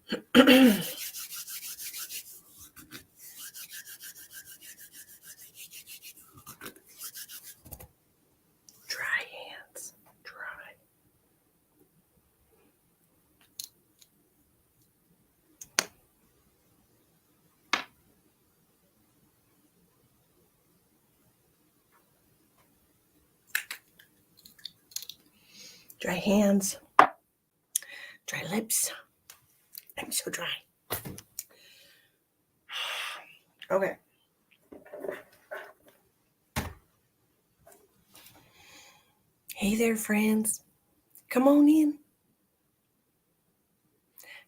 hands. Dry. Dry hands. Dry lips. I'm so dry. Okay. Hey there, friends. Come on in.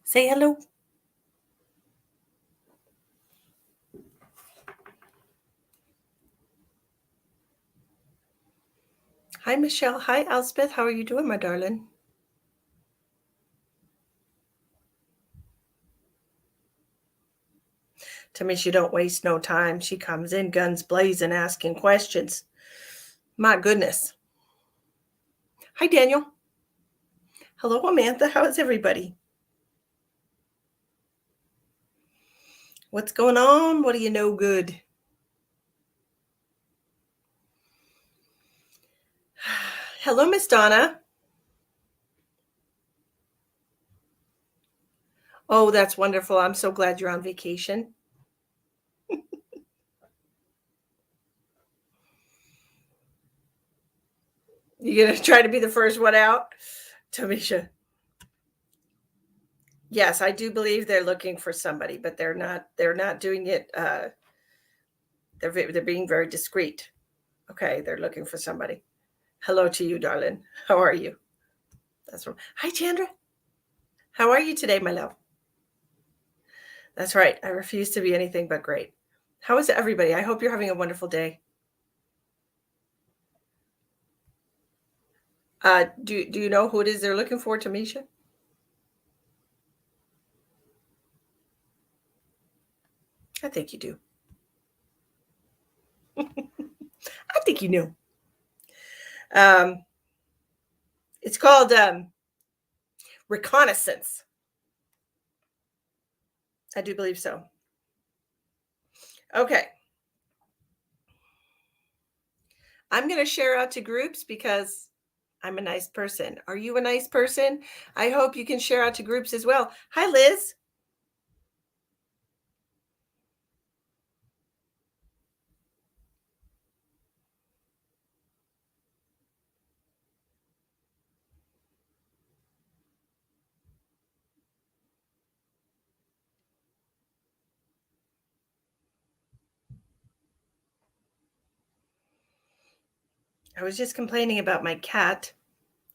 Say hello. Hi, Michelle. Hi, Elspeth. How are you doing, my darling? Tamisha, don't waste no time. She comes in guns blazing, asking questions. My goodness. Hi, Daniel. Hello, Amantha. How is everybody? What's going on? What do you know good? Hello, Miss Donna. Oh, that's wonderful. I'm so glad you're on vacation. You're going to try to be the first one out? Tamisha. Yes, I do believe they're looking for somebody, but they're not doing it. They're being very discreet. Okay, they're looking for somebody. Hello to you, darling. How are you? That's right. Hi, Chandra. How are you today, my love? That's right. I refuse to be anything but great. How is everybody? I hope you're having a wonderful day. Do you know who it is they're looking for, Tamisha? I think you do. I think you knew. It's called reconnaissance. I do believe so. Okay. I'm going to share out to groups because I'm a nice person. Are you a nice person? I hope you can share out to groups as well. Hi, Liz. I was just complaining about my cat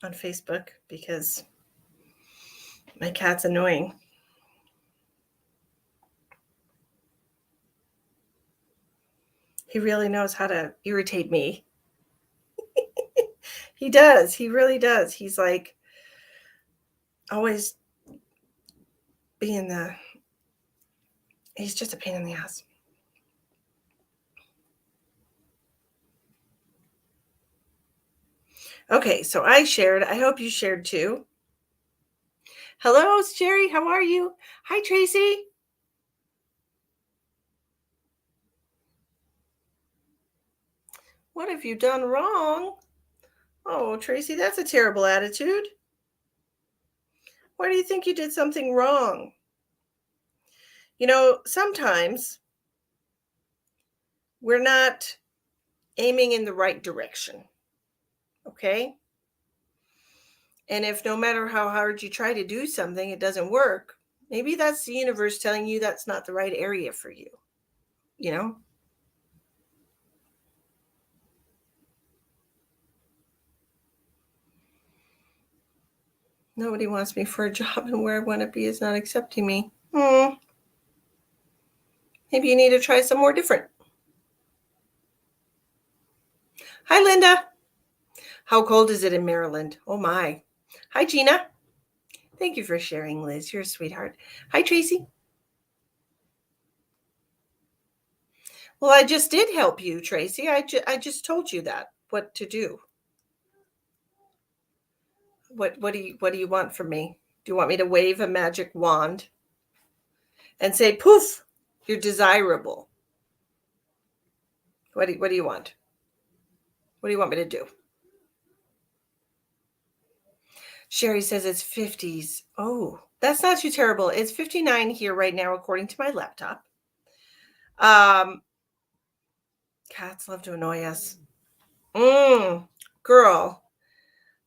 on Facebook because my cat's annoying. He really knows how to irritate me. He does. He really does. He's like always being he's just a pain in the ass. Okay, so I shared. I hope you shared too. Hello, Sherry. How are you? Hi, Tracy. What have you done wrong? Oh, Tracy, that's a terrible attitude. Why do you think you did something wrong? You know, sometimes we're not aiming in the right direction. Okay? And if no matter how hard you try to do something, it doesn't work, maybe that's the universe telling you that's not the right area for you. You know? Nobody wants me for a job, and where I want to be is not accepting me. Maybe you need to try some more different. Hi, Linda. How cold is it in Maryland? Oh, my. Hi, Gina. Thank you for sharing, Liz. You're a sweetheart. Hi, Tracy. Well, I just did help you, Tracy. I just told you that, what to do. What do you want from me? Do you want me to wave a magic wand? and say, poof, you're desirable. What do you want? What do you want me to do? Sherry says it's 50s. Oh, that's not too terrible. It's 59 here right now, according to my laptop. Cats love to annoy us. Girl,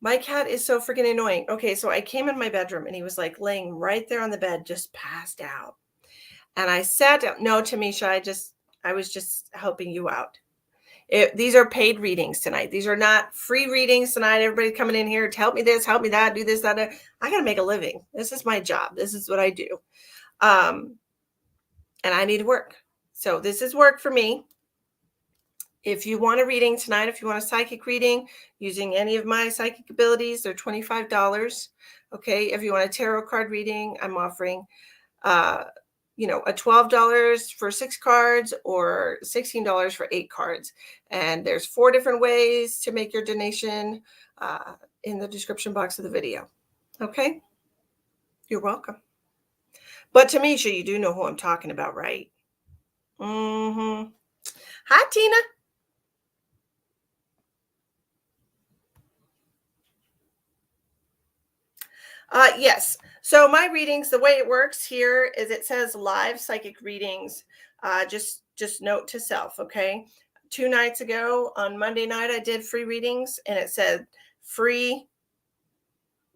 my cat is so freaking annoying. Okay, so I came in my bedroom and he was like laying right there on the bed, just passed out. And I sat down. No, Tamisha, I was just helping you out. These are paid readings tonight. These are not free readings tonight. Everybody coming in here to help me this, help me that, do this, that. I got to make a living. This is my job. This is what I do. And I need to work. So this is work for me. If you want a reading tonight, if you want a psychic reading using any of my psychic abilities, they're $25. Okay. If you want a tarot card reading, I'm offering a $12 for 6 cards or $16 for 8 cards. And there's 4 different ways to make your donation in the description box of the video. Okay. You're welcome. But Tamisha, you do know who I'm talking about, right? Mm-hmm. Hi, Tina. Yes. So my readings, the way it works here is it says live psychic readings. Just note to self, okay? 2 nights ago on Monday night, I did free readings and it said free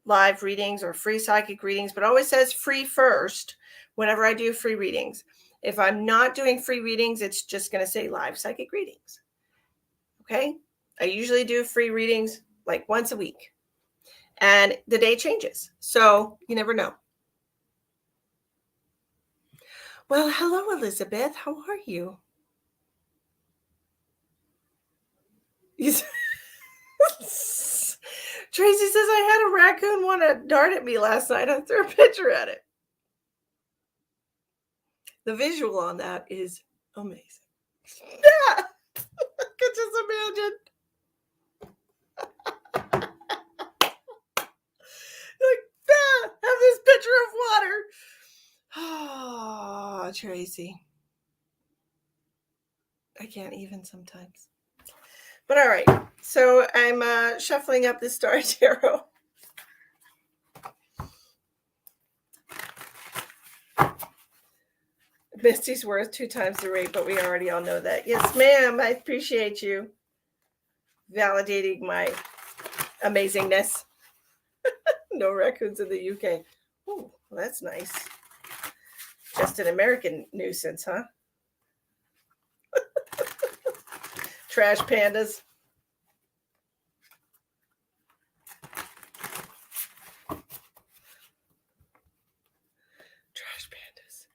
live readings or free psychic readings, but always says free first whenever I do free readings. If I'm not doing free readings, it's just going to say live psychic readings. Okay. I usually do free readings like once a week and the day changes. So you never know. Well, hello, Elizabeth. How are you? Tracy says I had a raccoon want to dart at me last night. I threw a picture at it. The visual on that is amazing. Yeah. I could just imagine. Like that. Have this pitcher of water. Oh, Tracy. I can't even sometimes. But all right. So I'm shuffling up the Star Tarot. Misty's worth 2 times the rate, but we already all know that. Yes, ma'am. I appreciate you validating my amazingness. No raccoons in the UK. Oh, well, that's nice. Just an American nuisance, huh? Trash pandas. Trash pandas.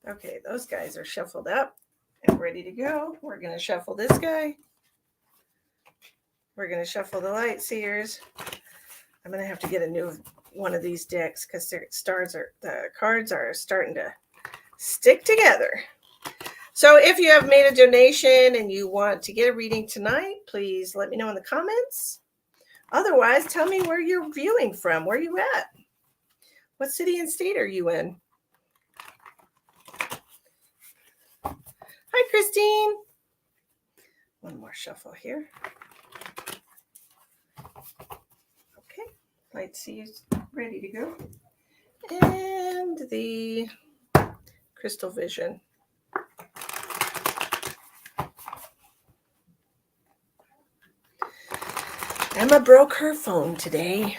Okay, those guys are shuffled up and ready to go. We're going to shuffle this guy. We're going to shuffle the light seers. I'm going to have to get a new one of these decks because the cards are starting to stick together. So if you have made a donation and you want to get a reading tonight, please let me know in the comments. Otherwise, tell me where you're viewing from. Where are you at? What city and state are you in? Hi, Christine. One more shuffle here. Okay, let's see, it's ready to go. And the crystal vision. Emma broke her phone today.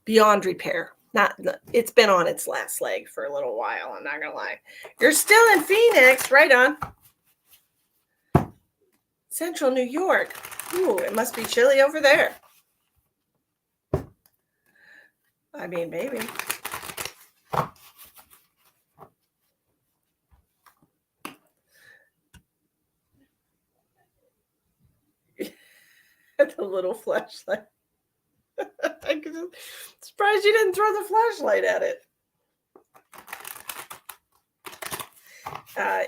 Beyond repair. It's been on its last leg for a little while, I'm not gonna lie. You're still in Phoenix, right on. Central New York. Ooh, it must be chilly over there. I mean, maybe. The little flashlight. I'm surprised you didn't throw the flashlight at it.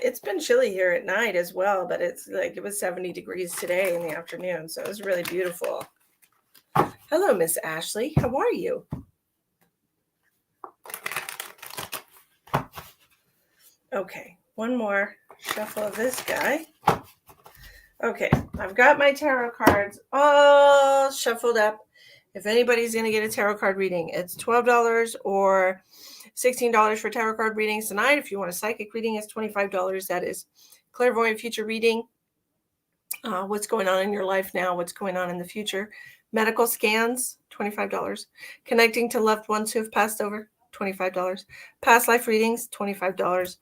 It's been chilly here at night as well, but it's like it was 70 degrees today in the afternoon, so it was really beautiful. Hello, Miss Ashley. How are you? Okay, one more shuffle of this guy. Okay, I've got my tarot cards all shuffled up. If anybody's going to get a tarot card reading, it's $12 or $16 for tarot card readings tonight. If you want a psychic reading, it's $25. That is clairvoyant future reading. What's going on in your life now? What's going on in the future? Medical scans, $25. Connecting to loved ones who have passed over, $25. Past life readings, $25.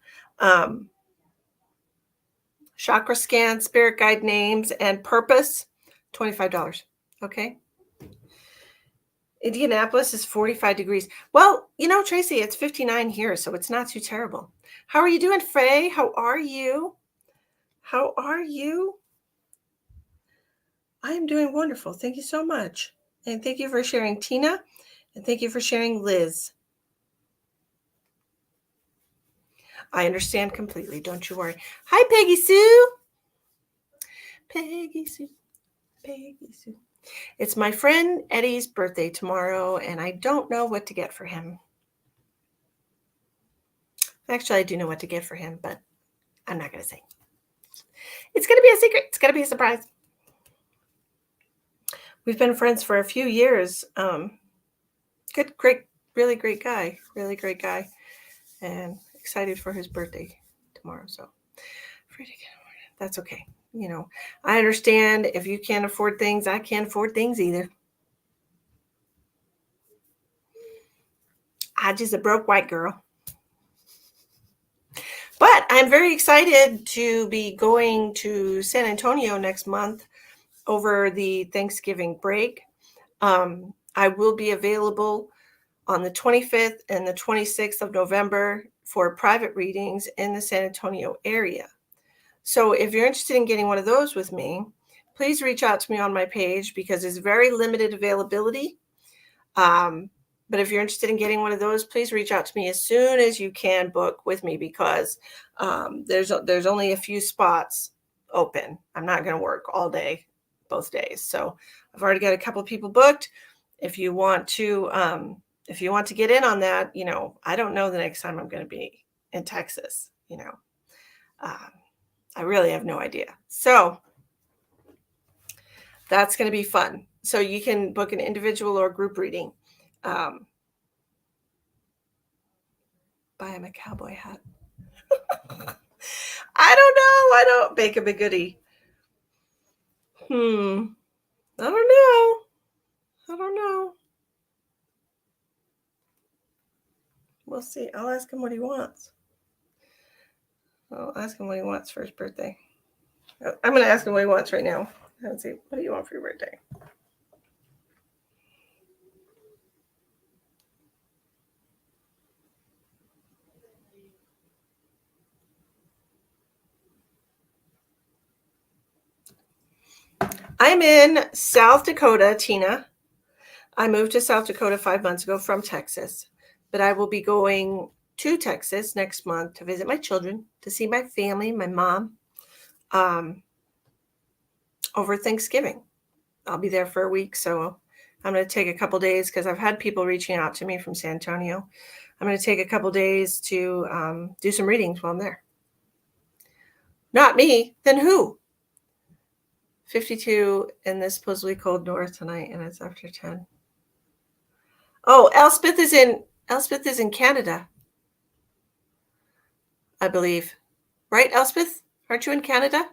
Chakra scan, spirit guide names, and purpose, $25. Okay. Indianapolis is 45 degrees. Well, Tracy, it's 59 here, so it's not too terrible. How are you doing, Faye? How are you? How are you? I am doing wonderful. Thank you so much. And thank you for sharing, Tina. And thank you for sharing, Liz. I understand completely. Don't you worry. Hi, Peggy Sue. Peggy Sue. Peggy Sue. It's my friend Eddie's birthday tomorrow, and I don't know what to get for him. Actually, I do know what to get for him, but I'm not going to say. It's going to be a secret. It's going to be a surprise. We've been friends for a few years. Good, great, really great guy. Really great guy. And excited for his birthday tomorrow. So, that's okay. I understand if you can't afford things, I can't afford things either. I just a broke white girl. But I'm very excited to be going to San Antonio next month over the Thanksgiving break. I will be available on the 25th and the 26th of November for private readings in the San Antonio area. So if you're interested in getting one of those with me, please reach out to me on my page because it's very limited availability. But if you're interested in getting one of those, please reach out to me as soon as you can book with me because there's only a few spots open. I'm not going to work all day, both days. So I've already got a couple of people booked. If you want to get in on that, I don't know the next time I'm going to be in Texas. I really have no idea. So that's going to be fun. So you can book an individual or group reading. Buy him a cowboy hat. I don't know. I don't bake him a goodie. I don't know. We'll see. I'll ask him what he wants. I'll ask him what he wants for his birthday. I'm going to ask him what he wants right now. Let's see. What do you want for your birthday? I'm in South Dakota, Tina. I moved to South Dakota 5 months ago from Texas, but I will be going to Texas next month to visit my children, to see my family, my mom, over Thanksgiving. I'll be there for a week, so I'm going to take a couple days because I've had people reaching out to me from San Antonio. I'm going to take a couple days to do some readings while I'm there. Not me, then who? 52 in the supposedly cold north tonight, and it's after 10. Oh, Elspeth is in Canada, I believe. Right, Elspeth? Aren't you in Canada?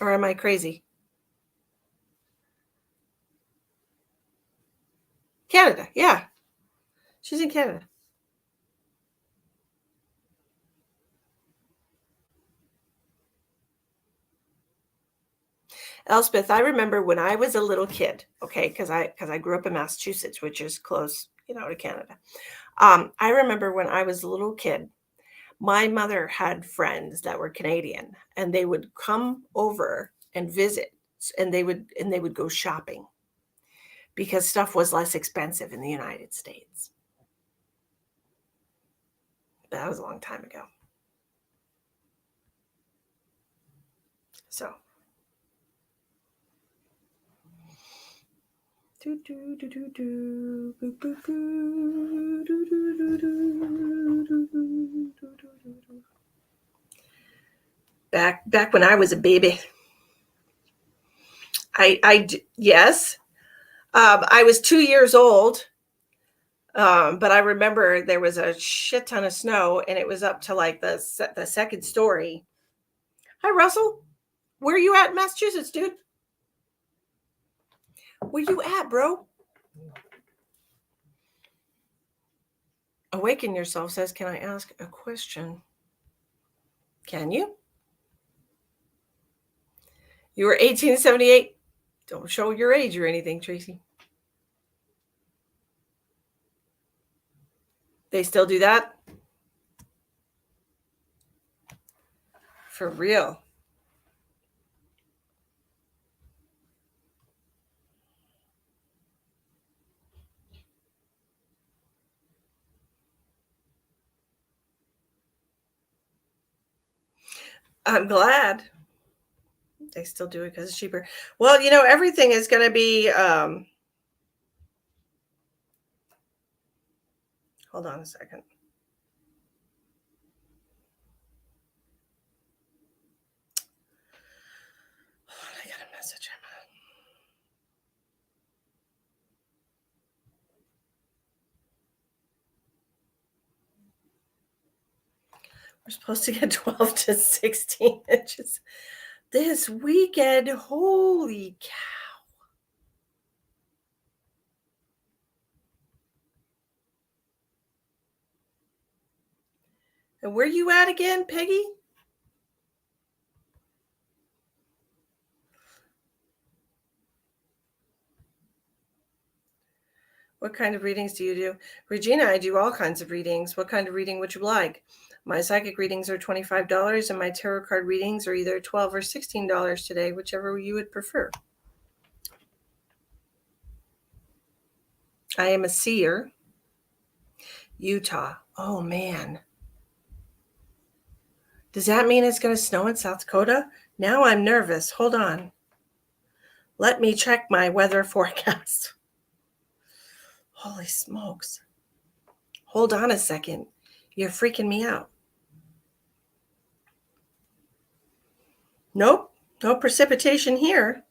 Or am I crazy? Canada, yeah. She's in Canada. Elspeth, I remember when I was a little kid, okay, because I grew up in Massachusetts, which is close, to Canada. I remember when I was a little kid, my mother had friends that were Canadian, and they would come over and visit, and they would go shopping because stuff was less expensive in the United States. That was a long time ago. So. Back when I was a baby, yes, I was 2 years old. But I remember there was a shit ton of snow, and it was up to like the second story. Hi, Russell. Where are you at in Massachusetts, dude? Where you at, bro? Awaken Yourself says, can I ask a question? Can you? You were 1878. Don't show your age or anything, Tracy. They still do that? For real? I'm glad they still do it because it's cheaper. Well, everything is going to be. Hold on a second. I got a message. We're supposed to get 12 to 16 inches this weekend. Holy cow. And where you at again, Peggy? What kind of readings do you do? Regina, I do all kinds of readings. What kind of reading would you like? My psychic readings are $25, and my tarot card readings are either $12 or $16 today, whichever you would prefer. I am a seer. Utah. Oh, man. Does that mean it's going to snow in South Dakota? Now I'm nervous. Hold on. Let me check my weather forecast. Holy smokes. Hold on a second. You're freaking me out. Nope. No precipitation here.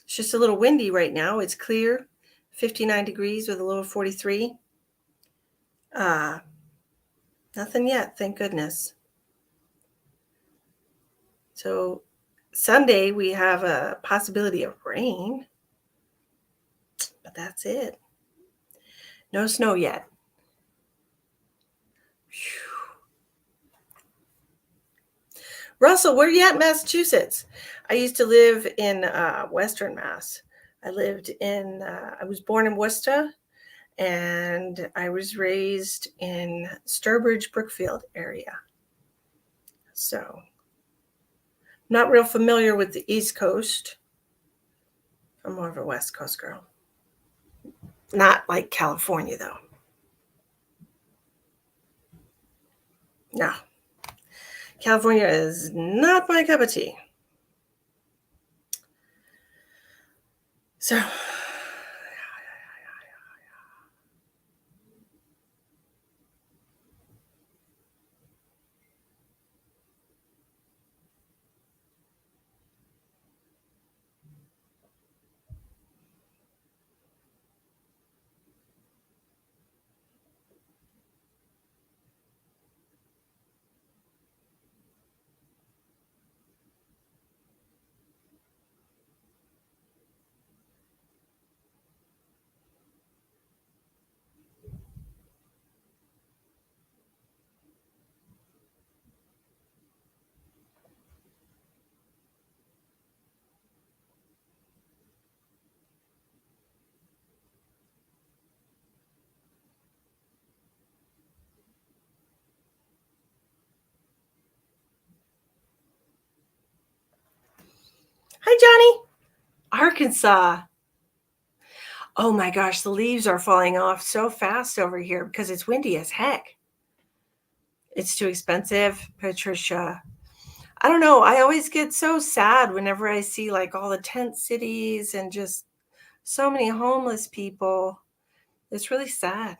It's just a little windy right now. It's clear. 59 degrees with a low of 43. Nothing yet, thank goodness. So Sunday we have a possibility of rain, but that's it. No snow yet. Whew. Russell, where you at in Massachusetts? I used to live in Western Mass. I was born in Worcester, and I was raised in Sturbridge, Brookfield area. So not real familiar with the East Coast. I'm more of a West Coast girl. Not like California, though. No. California is not my cup of tea. So, hi, Johnny. Arkansas. Oh my gosh, the leaves are falling off so fast over here because it's windy as heck. It's too expensive, Patricia. I don't know. I always get so sad whenever I see like all the tent cities and just so many homeless people. It's really sad.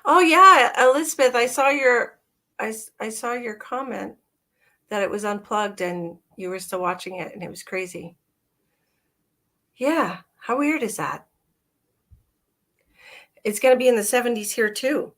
Oh yeah, Elizabeth, I saw your comment that it was unplugged and you were still watching it and it was crazy. Yeah, how weird is that? It's going to be in the 70s here too.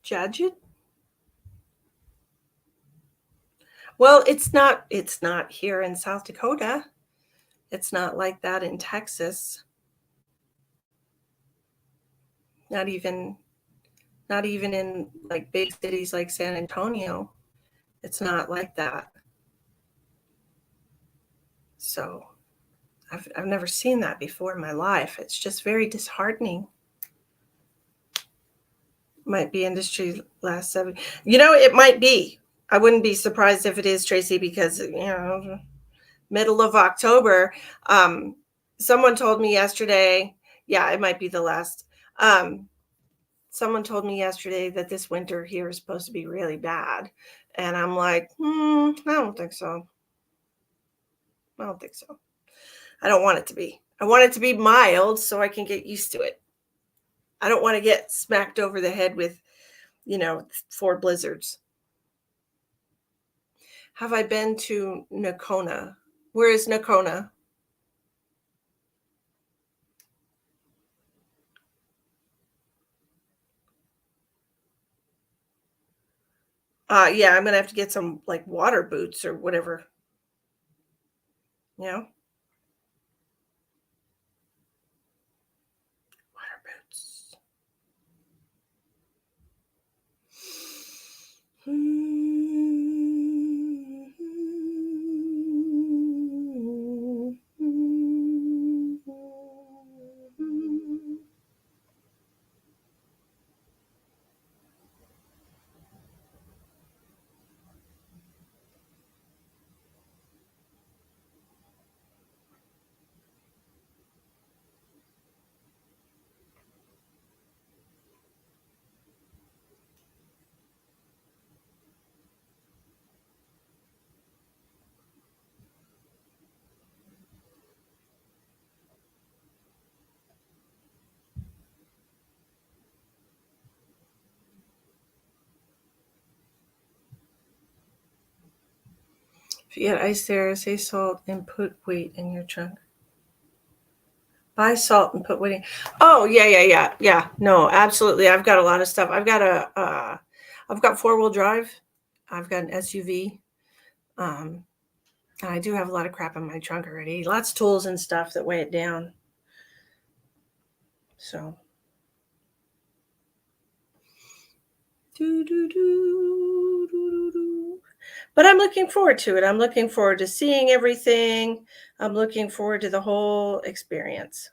Judge it? Well, it's not here in South Dakota. It's not like that in Texas. Not even not even in like big cities like San Antonio. It's not like that. So I've never seen that before in my life. It's just very disheartening. Might be industry last 7. It might be. I wouldn't be surprised if it is, Tracy, because middle of October. Someone told me yesterday, yeah, it might be the last. Someone told me yesterday that this winter here is supposed to be really bad. And I'm like, I don't think so. I don't think so. I don't want it to be. I want it to be mild so I can get used to it. I don't want to get smacked over the head with, 4 blizzards. Have I been to Nakona? Where is Nakona? Yeah, I'm gonna have to get some like water boots or whatever. You know, water boots. If you get ice there, say salt and put weight in your trunk. Buy salt and put weight in. Oh yeah. No, absolutely. I've got a lot of stuff. I've got 4-wheel drive. I've got an SUV. Um, and I do have a lot of crap in my trunk already. Lots of tools and stuff that weigh it down. So. But I'm looking forward to it. I'm looking forward to seeing everything. I'm looking forward to the whole experience.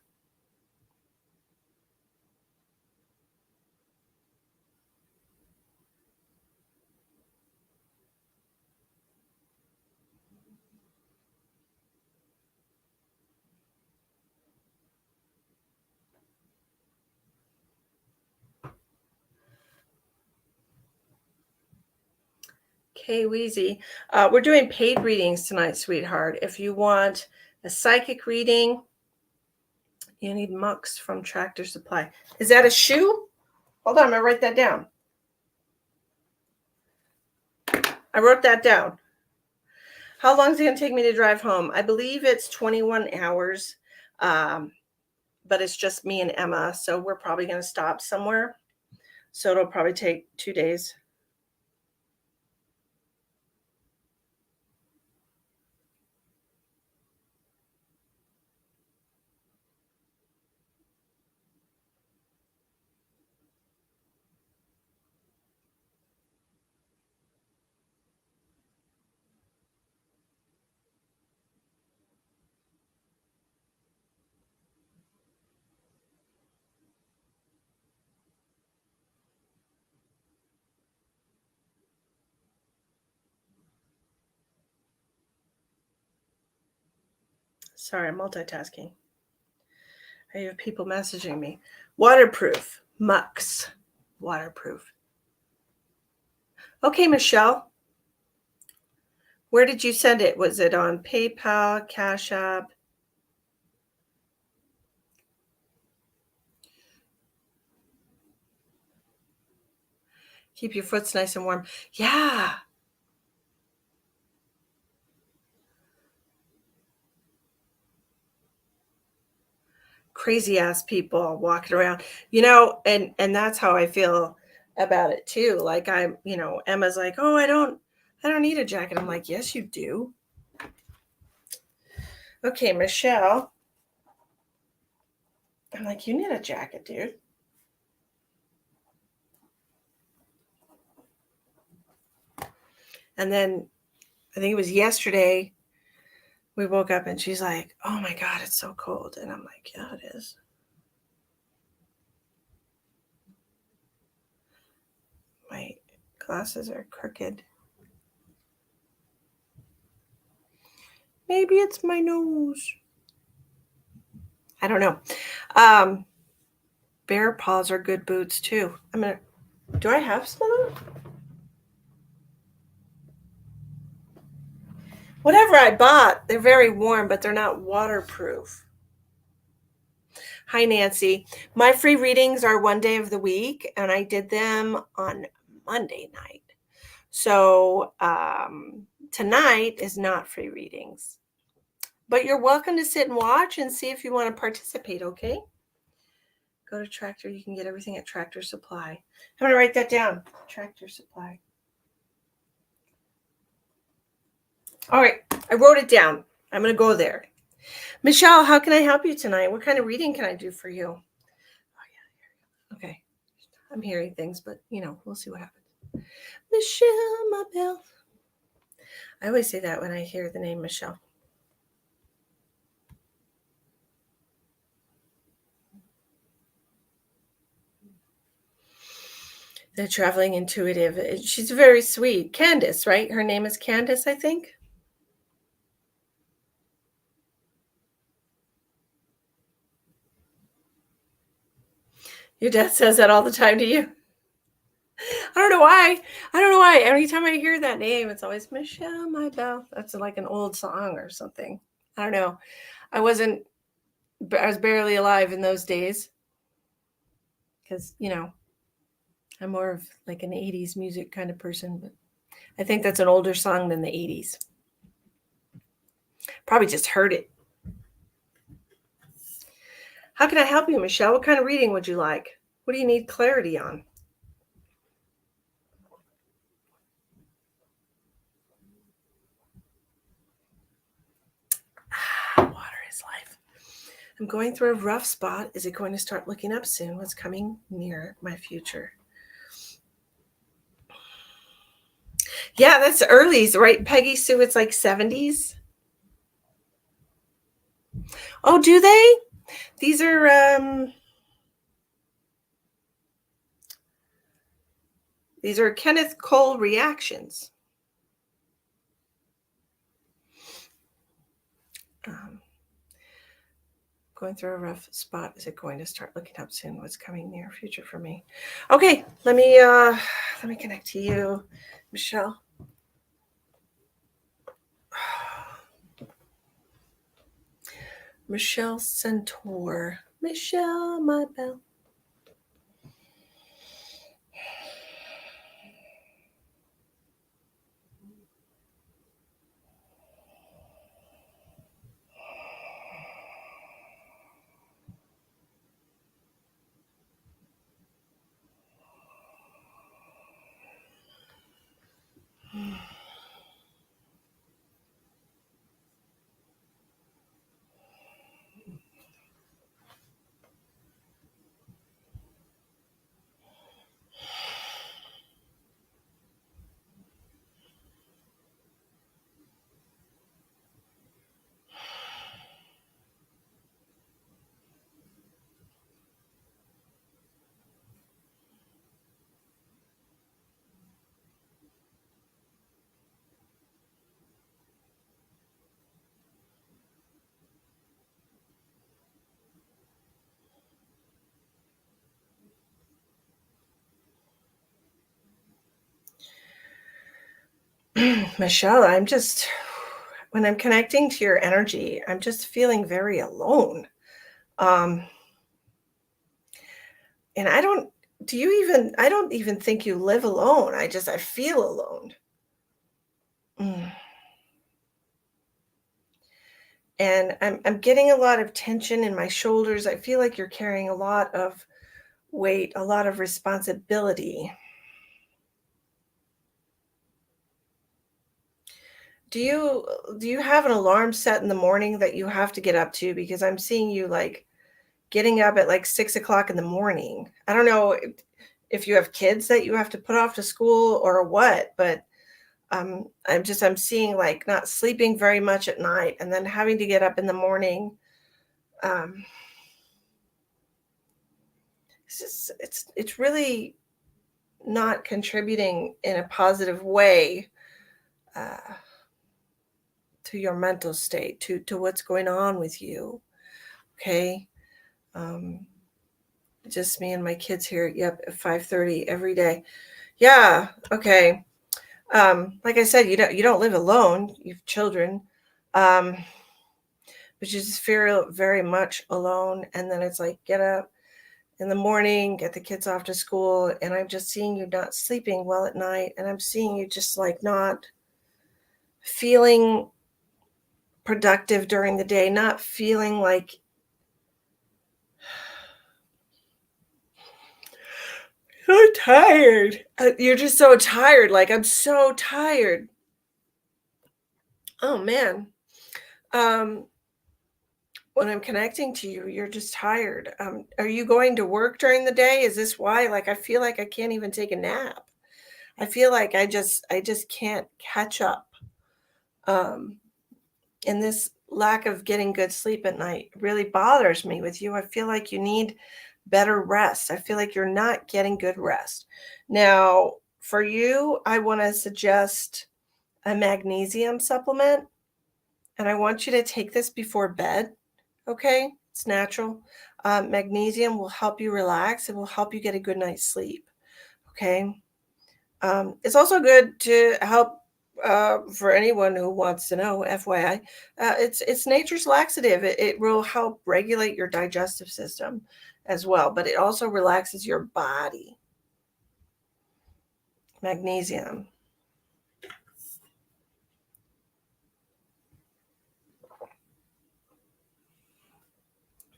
Okay, Wheezy. We're doing paid readings tonight, sweetheart. If you want a psychic reading, you need mucks from Tractor Supply. Is that a shoe? Hold on, I'm going to write that down. I wrote that down. How long is it going to take me to drive home? I believe it's 21 hours, but it's just me and Emma, so we're probably going to stop somewhere. So it'll probably take 2 days. Sorry, I'm multitasking. I have people messaging me. Waterproof. Mux. Waterproof. Okay, Michelle. Where did you send it? Was it on PayPal, Cash App? Keep your foots nice and warm. Yeah. Crazy ass people walking around, and that's how I feel about it too. Like Emma's like, oh, I don't need a jacket. I'm like, yes, you do. Okay, Michelle. I'm like, you need a jacket, dude. And then I think it was yesterday, we woke up and she's like, oh my God, it's so cold. And I'm like, yeah, it is. My glasses are crooked. Maybe it's my nose. I don't know. Bear paws are good boots too. Do I have some of them? Whatever I bought, they're very warm, but they're not waterproof. Hi, Nancy. My free readings are one day of the week, and I did them on Monday night. So tonight is not free readings. But you're welcome to sit and watch and see if you want to participate, okay? Go to Tractor. You can get everything at Tractor Supply. I'm going to write that down. Tractor Supply. All right. I wrote it down. I'm going to go there. Michelle, how can I help you tonight? What kind of reading can I do for you? Oh, yeah. Okay. I'm hearing things, but, we'll see what happens. Michelle, my belle. I always say that when I hear the name Michelle. The traveling intuitive. She's very sweet. Candace, right? Her name is Candace, I think. Your dad says that all the time to you. I don't know why. Every time I hear that name, it's always Michelle, my belle. That's like an old song or something. I don't know. I was barely alive in those days because, I'm more of like an 80s music kind of person, but I think that's an older song than the 80s. Probably just heard it. How can I help you, Michelle? What kind of reading would you like? What do you need clarity on? Water is life. I'm going through a rough spot. Is it going to start looking up soon? What's coming near my future? Yeah, that's earlies, right, Peggy Sue? It's like 70s. Oh, do they? These are Kenneth Cole reactions. Going through a rough spot. Is it going to start looking up soon? What's coming near future for me? Okay, let me connect to you, Michelle. Michelle Centaur. Michelle, my belle. Michelle, when I'm connecting to your energy, I'm just feeling very alone. Um, and I don't even think you live alone. I feel alone. Mm. And I'm getting a lot of tension in my shoulders. I feel like you're carrying a lot of weight, a lot of responsibility. Do you have an alarm set in the morning that you have to get up to? Because I'm seeing you like getting up at like 6 o'clock in the morning. I don't know if you have kids that you have to put off to school or what, but I'm seeing like not sleeping very much at night and then having to get up in the morning. Um, it's really not contributing in a positive way uh, to your mental state, to what's going on with you. Okay. Um, just me and my kids here. Yep, at 5:30 every day. Yeah. Okay. Like I said, you don't live alone. You have children, um, but you just feel very much alone. And then it's like get up in the morning, get the kids off to school, and I'm just seeing you not sleeping well at night, and I'm seeing you just like not feeling productive during the day, not feeling like so tired. You're just so tired. Like I'm so tired. Oh man. Um, when I'm connecting to you, you're just tired. Are you going to work during the day? Is this why? Like I feel like I can't even take a nap. I feel like I just can't catch up. Um, and this lack of getting good sleep at night really bothers me with you. I feel like you need better rest. I feel like you're not getting good rest. Now, for you, I want to suggest a magnesium supplement, and I want you to take this before bed. Okay, it's natural. Magnesium will help you relax. It will help you get a good night's sleep. Okay. It's also good to help for anyone who wants to know. FYI, it's nature's laxative. It will help regulate your digestive system as well, but it also relaxes your body. Magnesium.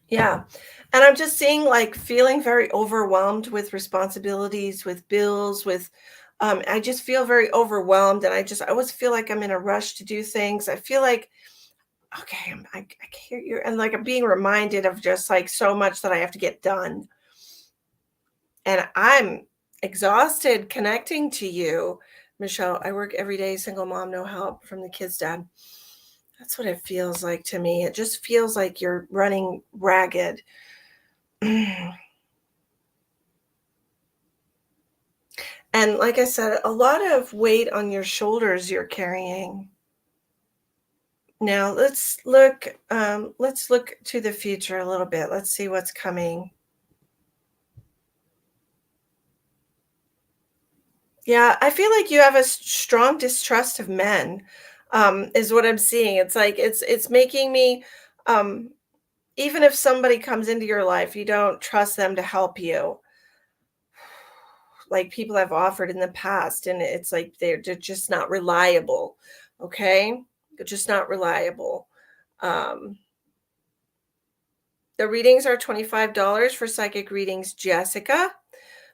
Yeah. And I'm just seeing like feeling very overwhelmed with responsibilities, with bills, with I just feel very overwhelmed and I always feel like I'm in a rush to do things. I feel like okay, I hear you and like I'm being reminded of just like so much that I have to get done. And I'm exhausted connecting to you, Michelle. I work every day, single mom, no help from the kids' dad. That's what it feels like to me. It just feels like you're running ragged. And like I said, a lot of weight on your shoulders you're carrying. Now let's look to the future a little bit. Let's see what's coming. Yeah, I feel like you have a strong distrust of men, is what I'm seeing. It's like it's making me um even if somebody comes into your life, you don't trust them to help you. Like people have offered in the past, and it's like they're just not reliable. Okay. They're just not reliable. Um, the readings are $25 for psychic readings, Jessica.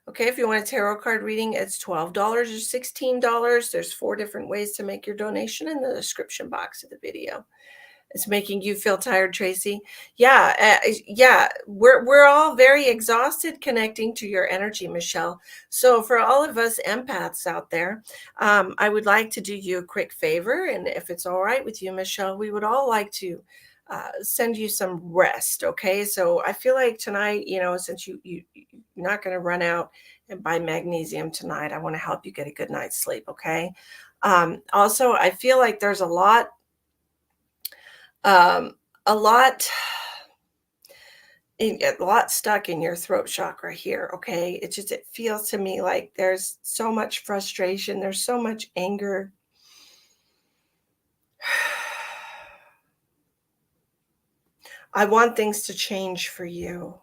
Okay, if you want a tarot card reading, it's $12 or $16. There's 4 different ways to make your donation in the description box of the video. It's making you feel tired, Tracy. Yeah, yeah. We're all very exhausted connecting to your energy, Michelle. So for all of us empaths out there, I would like to do you a quick favor, and if it's all right with you, Michelle, we would all like to send you some rest. Okay, so I feel like tonight, since you're not going to run out and buy magnesium tonight, I want to help you get a good night's sleep. Okay. Also, I feel like there's um, a lot a lot stuck in your throat chakra here. Okay, it feels to me like there's so much frustration, there's so much anger, I want things to change for you.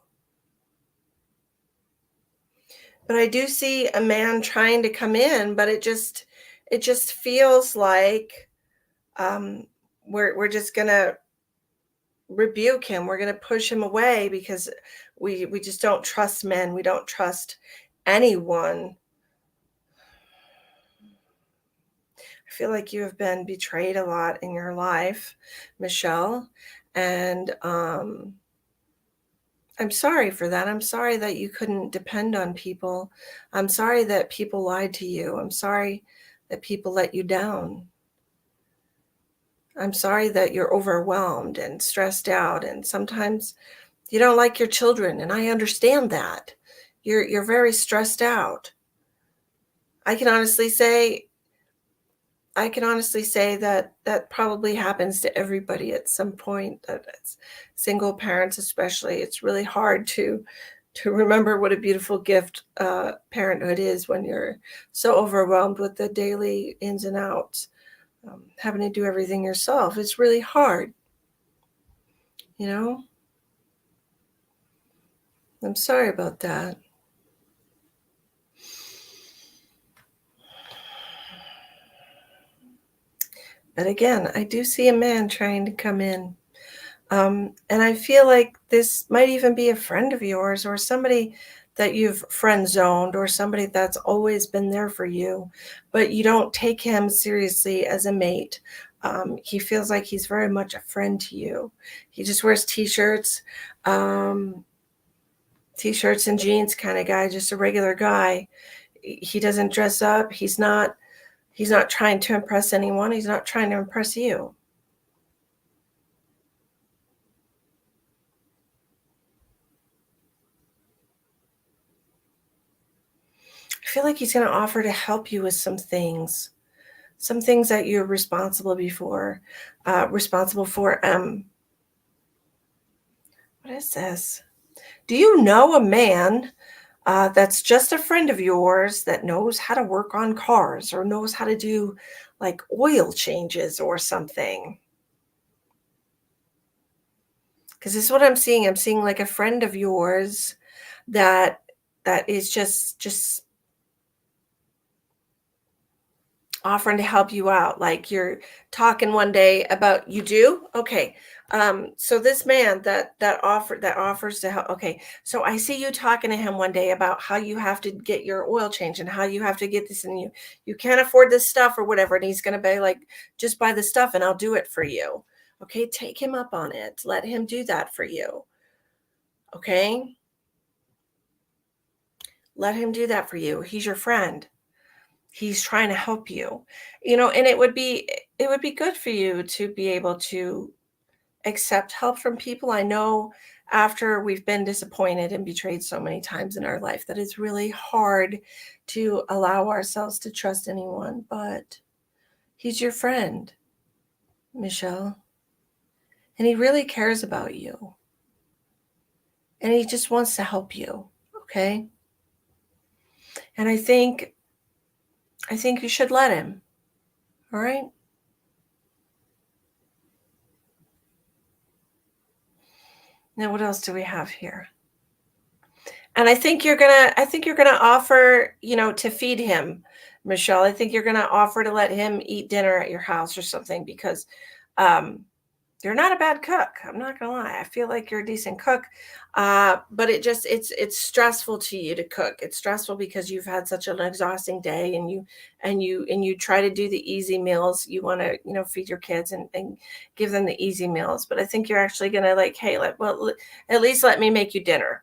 But I do see a man trying to come in, but it just feels like um we're just gonna rebuke him. We're gonna push him away because we just don't trust men. We don't trust anyone. I feel like you have been betrayed a lot in your life, Michelle. And I'm sorry for that. I'm sorry that you couldn't depend on people. I'm sorry that people lied to you. I'm sorry that people let you down. I'm sorry that you're overwhelmed and stressed out, and sometimes you don't like your children, and I understand that. You're very stressed out. I can honestly say I can honestly say that that probably happens to everybody at some point, that it's single parents especially. It's really hard to remember what a beautiful gift parenthood is when you're so overwhelmed with the daily ins and outs, having to do everything yourself. It's really hard, you know? I'm sorry about that. But again, I do see a man trying to come in. And I feel like this might even be a friend of yours or somebody that you've friend zoned or somebody that's always been there for you, but you don't take him seriously as a mate. He feels like he's very much a friend to you. He just wears um, t-shirts and jeans kind of guy, just a regular guy. He doesn't dress up. He's not trying to impress anyone. He's not trying to impress you. I feel like he's going to offer to help you with some things that you're responsible for. What is this? Do you know a man that's just a friend of yours that knows how to work on cars or knows how to do like oil changes or something? Because this is what I'm seeing. I'm seeing like a friend of yours that that is just offering to help you out. Like you're talking one day about you do? Okay. So this man that offers to help. Okay. So I see you talking to him one day about how you have to get your oil change and how you have to get this and you can't afford this stuff or whatever. And he's gonna be like, just buy the stuff and I'll do it for you. Okay, take him up on it. Let him do that for you. Okay. Let him do that for you. He's your friend. He's trying to help you. And it would be good for you to be able to accept help from people. I know after we've been disappointed and betrayed so many times in our life that it's really hard to allow ourselves to trust anyone, but he's your friend, Michelle, and he really cares about you and he just wants to help you, okay? And I think you should let him, all right? Now what else do we have here? And I think you're gonna offer, to feed him, Michelle. I think you're gonna offer to let him eat dinner at your house or something because um you're not a bad cook. I'm not gonna lie. I feel like you're a decent cook. But it's stressful to you to cook. It's stressful because you've had such an exhausting day and you try to do the easy meals. You want to, feed your kids and give them the easy meals. But I think you're actually gonna like, hey, at least let me make you dinner.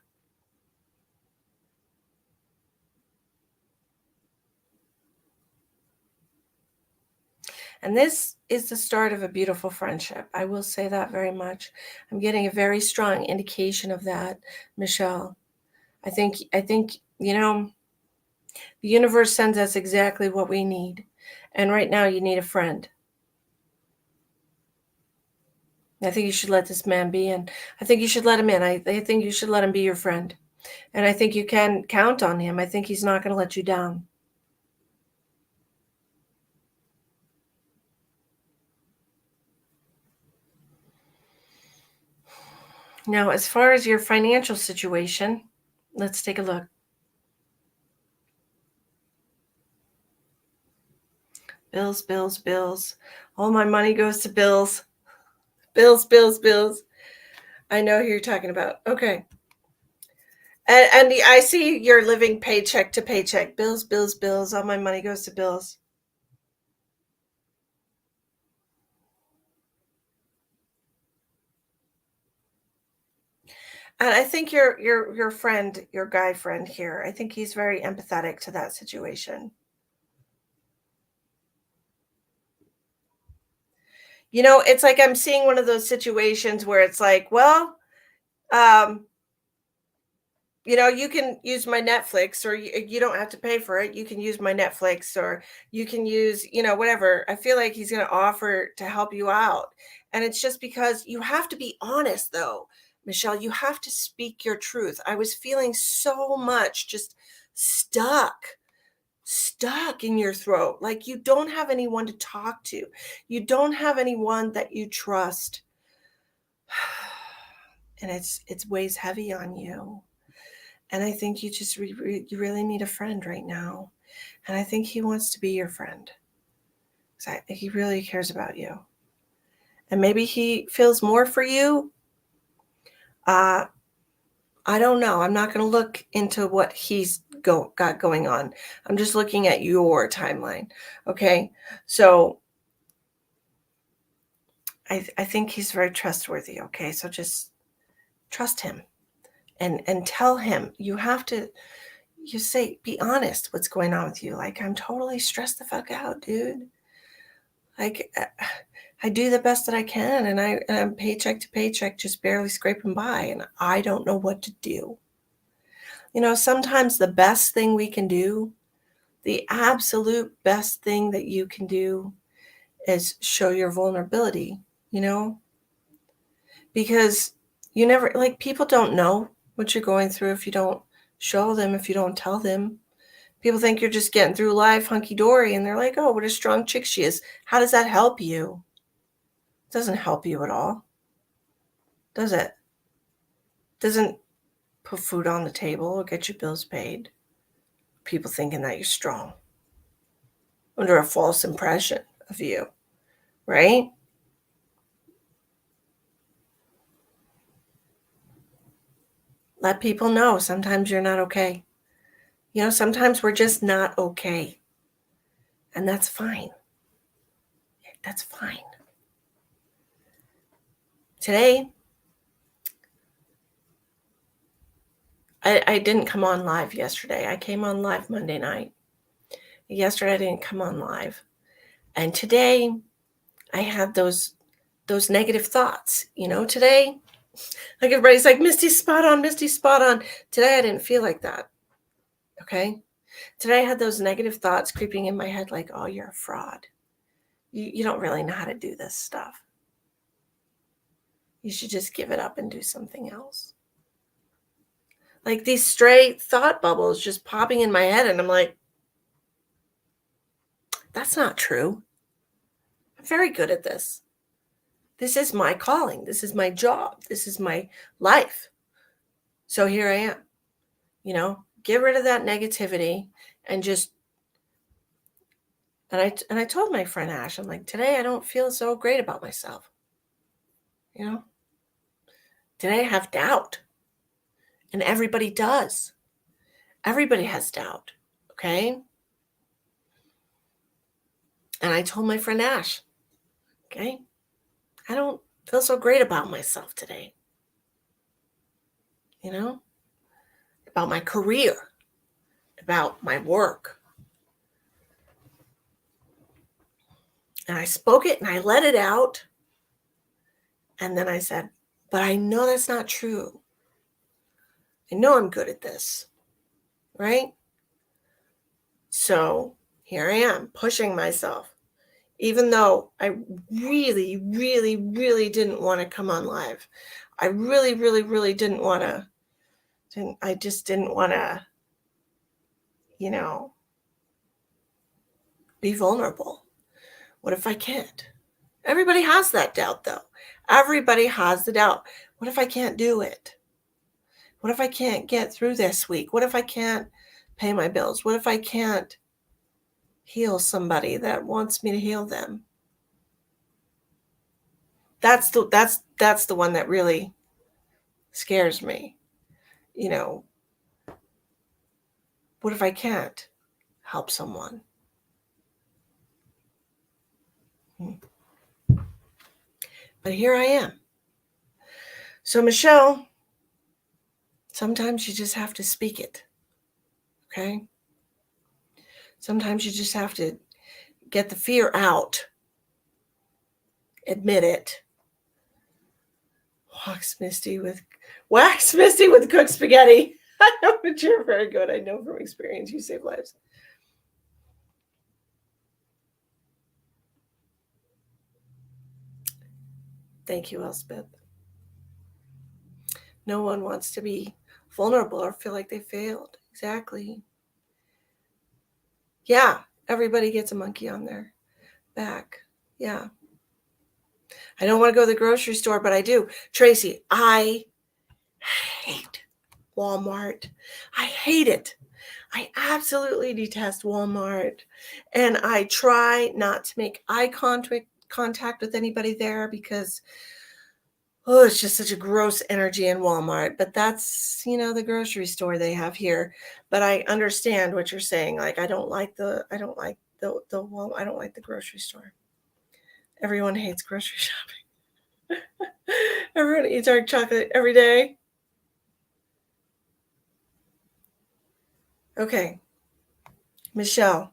And this is the start of a beautiful friendship. I will say that very much. I'm getting a very strong indication of that, Michelle. I think, the universe sends us exactly what we need. And right now you need a friend. I think you should let this man be in. I think you should let him in. I think you should let him be your friend. And I think you can count on him. I think he's not going to let you down. Now, as far as your financial situation, let's take a look. Bills, bills, bills. All my money goes to bills. Bills, bills, bills. I know who you're talking about. Okay. I see you're living paycheck to paycheck. Bills, bills, bills. All my money goes to bills. And I think your friend, your guy friend here, I think he's very empathetic to that situation. It's like I'm seeing one of those situations where it's like, well, um, you can use my Netflix, or you don't have to pay for it. You can use my Netflix, or you can use, whatever. I feel like he's going to offer to help you out. And it's just because you have to be honest, though, Michelle. You have to speak your truth. I was feeling so much just stuck, stuck in your throat. Like you don't have anyone to talk to, you don't have anyone that you trust. And it's weighs heavy on you. And I think you just you really need a friend right now. And I think he wants to be your friend. He really cares about you. And maybe he feels more for you. Uh, I don't know. I'm not going to look into what he's got going on. I'm just looking at your timeline. Okay. So I think he's very trustworthy. Okay. So just trust him and tell him. You say, be honest what's going on with you. Like, I'm totally stressed the fuck out, dude. Like, I do the best that I can, and I'm paycheck to paycheck, just barely scraping by, and I don't know what to do. Sometimes the best thing we can do, the absolute best thing that you can do, is show your vulnerability, because you never, like, people don't know what you're going through if you don't show them, if you don't tell them. People think you're just getting through life hunky-dory, and they're like, oh, what a strong chick she is. How does that help you? It doesn't help you at all, does it? Doesn't put food on the table or get your bills paid. People thinking that you're strong under a false impression of you, right? Let people know sometimes you're not okay. Sometimes we're just not okay. And that's fine. That's fine. Today, I didn't come on live yesterday. I came on live Monday night. Yesterday, I didn't come on live. And today, I had those negative thoughts. Today, like everybody's like, Misty, spot on, Misty, spot on. Today, I didn't feel like that. Okay. Today, I had those negative thoughts creeping in my head like, oh, you're a fraud. You don't really know how to do this stuff. You should just give it up and do something else. Like these stray thought bubbles just popping in my head. And I'm like, that's not true. I'm very good at this. This is my calling. This is my job. This is my life. So here I am. Get rid of that negativity and just, and I told my friend Ash, I'm like, today I don't feel so great about myself. Today I have doubt. And everybody does. Everybody has doubt. Okay. And I told my friend Ash, okay, I don't feel so great about myself today. About my career, about my work. And I spoke it and I let it out. And then I said, but I know that's not true. I know I'm good at this. Right? So here I am pushing myself, even though I really, really, really didn't want to come on live. I really, really, really didn't want to. I just didn't want to, be vulnerable. What if I can't? Everybody has that doubt, though. Everybody has the doubt. What if I can't do it? What if I can't get through this week? What if I can't pay my bills? What if I can't heal somebody that wants me to heal them? That's the one that really scares me. You know, what if I can't help someone? But here I am. So Michelle, sometimes you just have to speak it. Okay? Sometimes you just have to get the fear out. Admit it. Wax Misty with cooked spaghetti. I know, but you're very good. I know from experience you save lives. Thank you, Elspeth. No one wants to be vulnerable or feel like they failed. Exactly. Yeah, everybody gets a monkey on their back. Yeah. I don't want to go to the grocery store, but I do. Tracy, I hate Walmart. I hate it. I absolutely detest Walmart. And I try not to make eye contact with anybody there because, oh, it's just such a gross energy in Walmart. But that's, the grocery store they have here. But I understand what you're saying. Like, I don't like the grocery store. Everyone hates grocery shopping. Everyone eats dark chocolate every day. Okay. Michelle,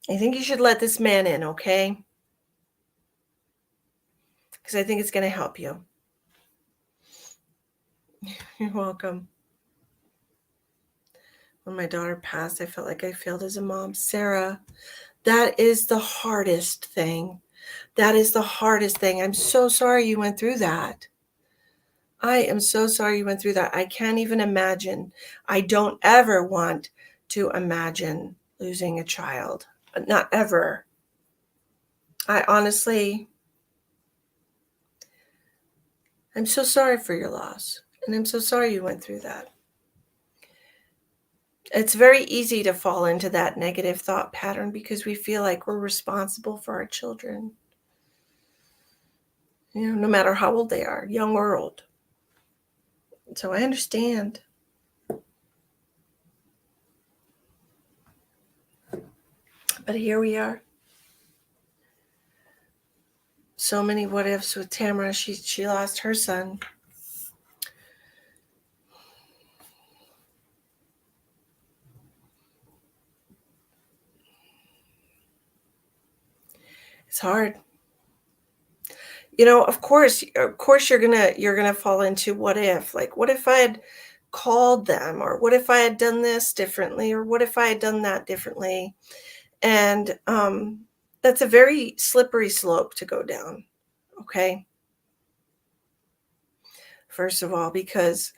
I think you should let this man in, okay? Because I think it's going to help you. You're welcome. When my daughter passed, I felt like I failed as a mom. Sarah, that is the hardest thing. That is the hardest thing. I'm so sorry you went through that. I am so sorry you went through that. I can't even imagine. I don't ever want to imagine losing a child. Not ever. I honestly, I'm so sorry for your loss. And I'm so sorry you went through that. It's very easy to fall into that negative thought pattern because we feel like we're responsible for our children. No matter how old they are, young or old. So I understand. But here we are. So many what ifs with Tamara. She lost her son. It's hard. Of course you're gonna fall into what if. Like, what if I had called them, or what if I had done this differently, or what if I had done that differently? And that's a very slippery slope to go down. Okay. First of all, because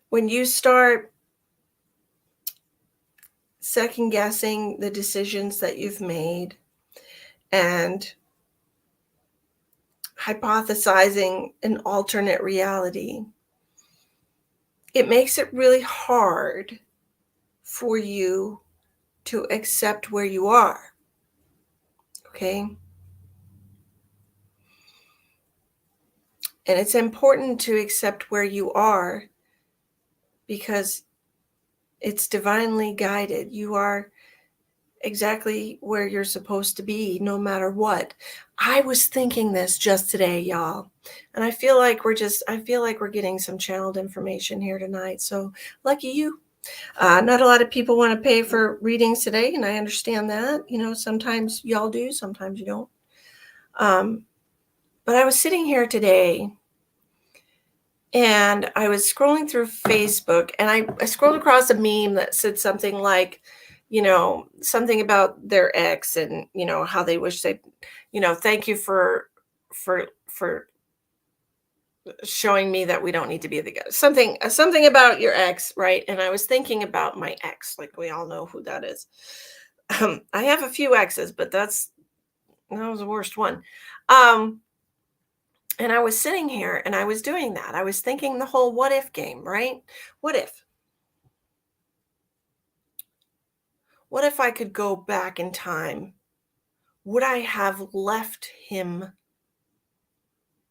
when you start second guessing the decisions that you've made and hypothesizing an alternate reality, it makes it really hard for you to accept where you are. Okay. And it's important to accept where you are because it's divinely guided. You are exactly where you're supposed to be, no matter what. I was thinking this just today, y'all. And I feel like we're getting some channeled information here tonight. So lucky you. Not a lot of people want to pay for readings today, and I understand that. Sometimes y'all do, sometimes you don't. But I was sitting here today and I was scrolling through Facebook, and I scrolled across a meme that said something like, something about their ex, and how they wish they, thank you for showing me that we don't need to be together. Something about your ex, right? And I was thinking about my ex, like we all know who that is. I have a few exes, but that was the worst one. And I was sitting here and I was doing that. I was thinking the whole what if game, right? What if? What if I could go back in time? Would I have left him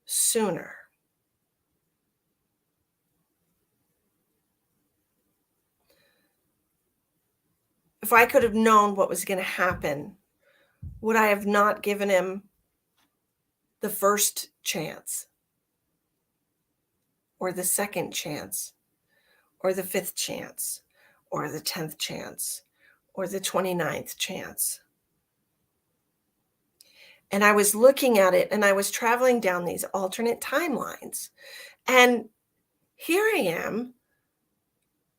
sooner? If I could have known what was going to happen, would I have not given him the first chance or the second chance or the fifth chance or the 10th chance or the 29th chance? And I was looking at it and I was traveling down these alternate timelines. And here I am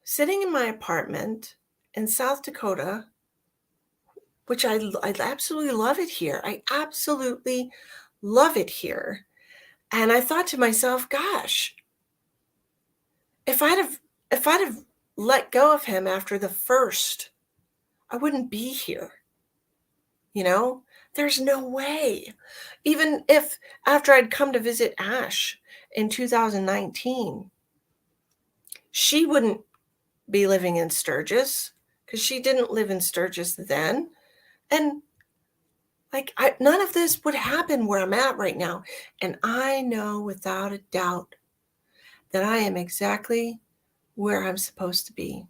sitting in my apartment in South Dakota, which I absolutely love it here. I absolutely love it here. And I thought to myself, gosh, if I'd have if I'd have let go of him after the first, I wouldn't be here. You know, there's no way. Even if after I'd come to visit Ash in 2019, she wouldn't be living in Sturgis because she didn't live in Sturgis then. And like, none of this would happen where I'm at right now. And I know without a doubt that I am exactly where I'm supposed to be.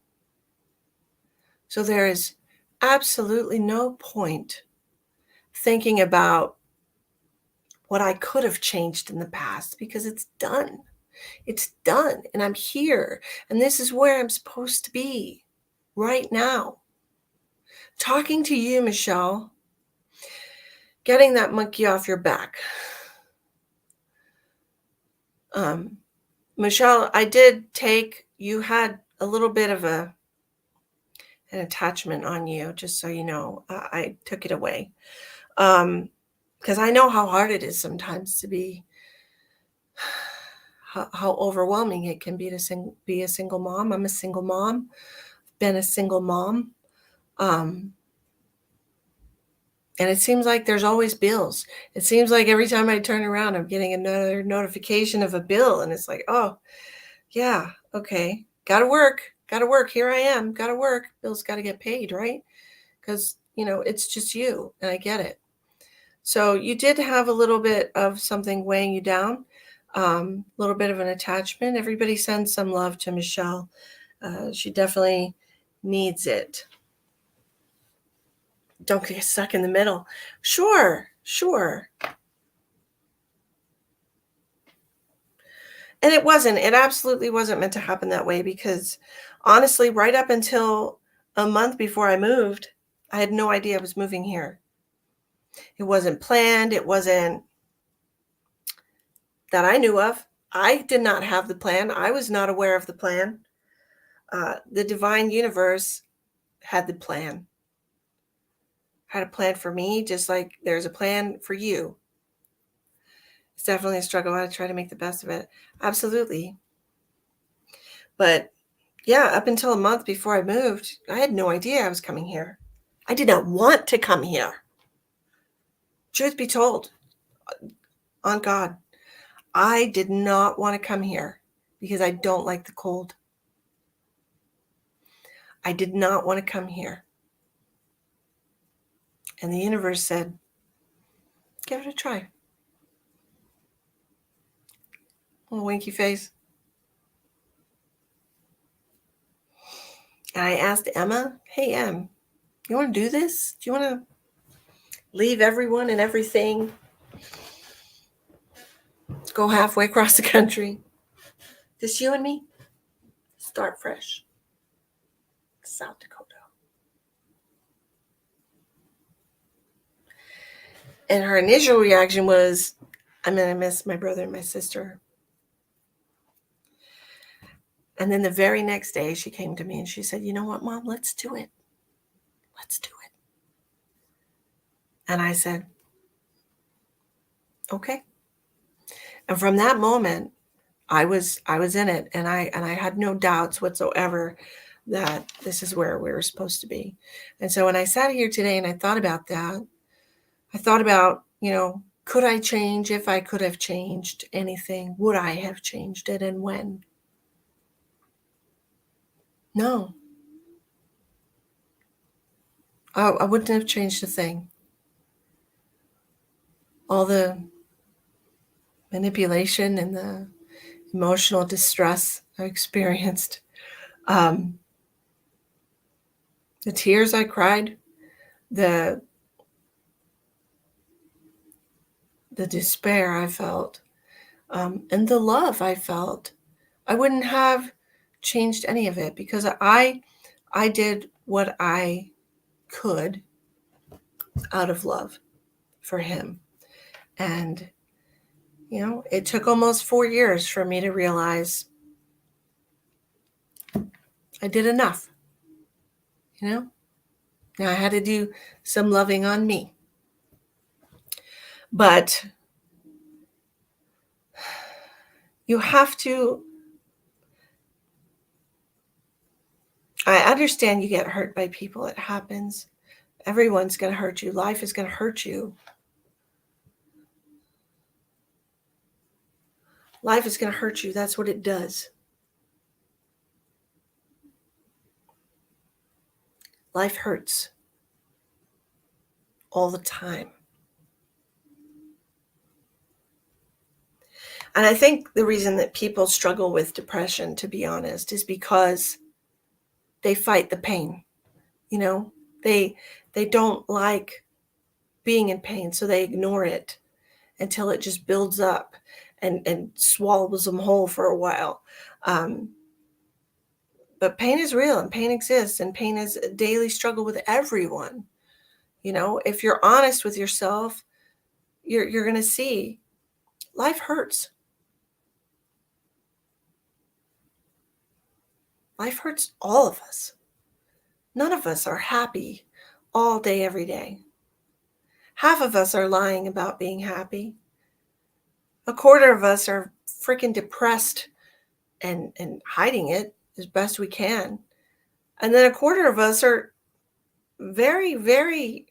So there is absolutely no point thinking about what I could have changed in the past because it's done. It's done. And I'm here. And this is where I'm supposed to be right now. Talking to you, Michelle, getting that monkey off your back. Michelle, I did take, you had a little bit of an attachment on you, just so you know. I took it away. Because I know how hard it is sometimes to be, how overwhelming it can be to be a single mom. I'm a single mom, been a single mom. And it seems like there's always bills. It seems like every time I turn around, I'm getting another notification of a bill. And it's like, oh, yeah, okay. Gotta work. Here I am. Gotta work. Bills got to get paid, right? Because, it's just you. And I get it. So you did have a little bit of something weighing you down, a little bit of an attachment. Everybody sends some love to Michelle. She definitely needs it. Don't get stuck in the middle. Sure. And it absolutely wasn't meant to happen that way because honestly, right up until a month before I moved, I had no idea I was moving here. It wasn't planned. It wasn't that I knew of. I did not have the plan. I was not aware of the plan. The divine universe had the plan. Had a plan for me, just like there's a plan for you. It's definitely a struggle. I try to make the best of it. Absolutely. But yeah, up until a month before I moved, I had no idea I was coming here. I did not want to come here. Truth be told, on God, I did not want to come here because I don't like the cold. I did not want to come here. And the universe said, give it a try. Little winky face. And I asked Emma, hey, Em, you want to do this? Do you want to leave everyone and everything? Go halfway across the country? Just you and me? Start fresh. South Dakota. And her initial reaction was, I'm going to miss my brother and my sister. And then the very next day, she came to me and she said, you know what, Mom, let's do it. Let's do it. And I said, okay. And from that moment, I was in it, and I had no doubts whatsoever that this is where we were supposed to be. And so when I sat here today and I thought about that, I thought about, Could I change? If I could have changed anything, would I have changed it, and when? No, I wouldn't have changed a thing. All the manipulation and the emotional distress I experienced, um, the tears I cried, the the despair I felt, and the love I felt. I wouldn't have changed any of it because I did what I could out of love for him. And it took almost 4 years for me to realize I did enough, you know? Now I had to do some loving on me. But you have to I understand you get hurt by people. It happens. Everyone's going to hurt you. Life is going to hurt you. Life is going to hurt you. That's what it does. Life hurts all the time. And I think the reason that people struggle with depression, to be honest, is because they fight the pain. They don't like being in pain, so they ignore it until it just builds up and swallows them whole for a while. But pain is real and pain exists, and pain is a daily struggle with everyone. If you're honest with yourself, you're going to see life hurts. Life hurts all of us. None of us are happy all day, every day. Half of us are lying about being happy. A quarter of us are freaking depressed and hiding it as best we can. And then a quarter of us are very, very,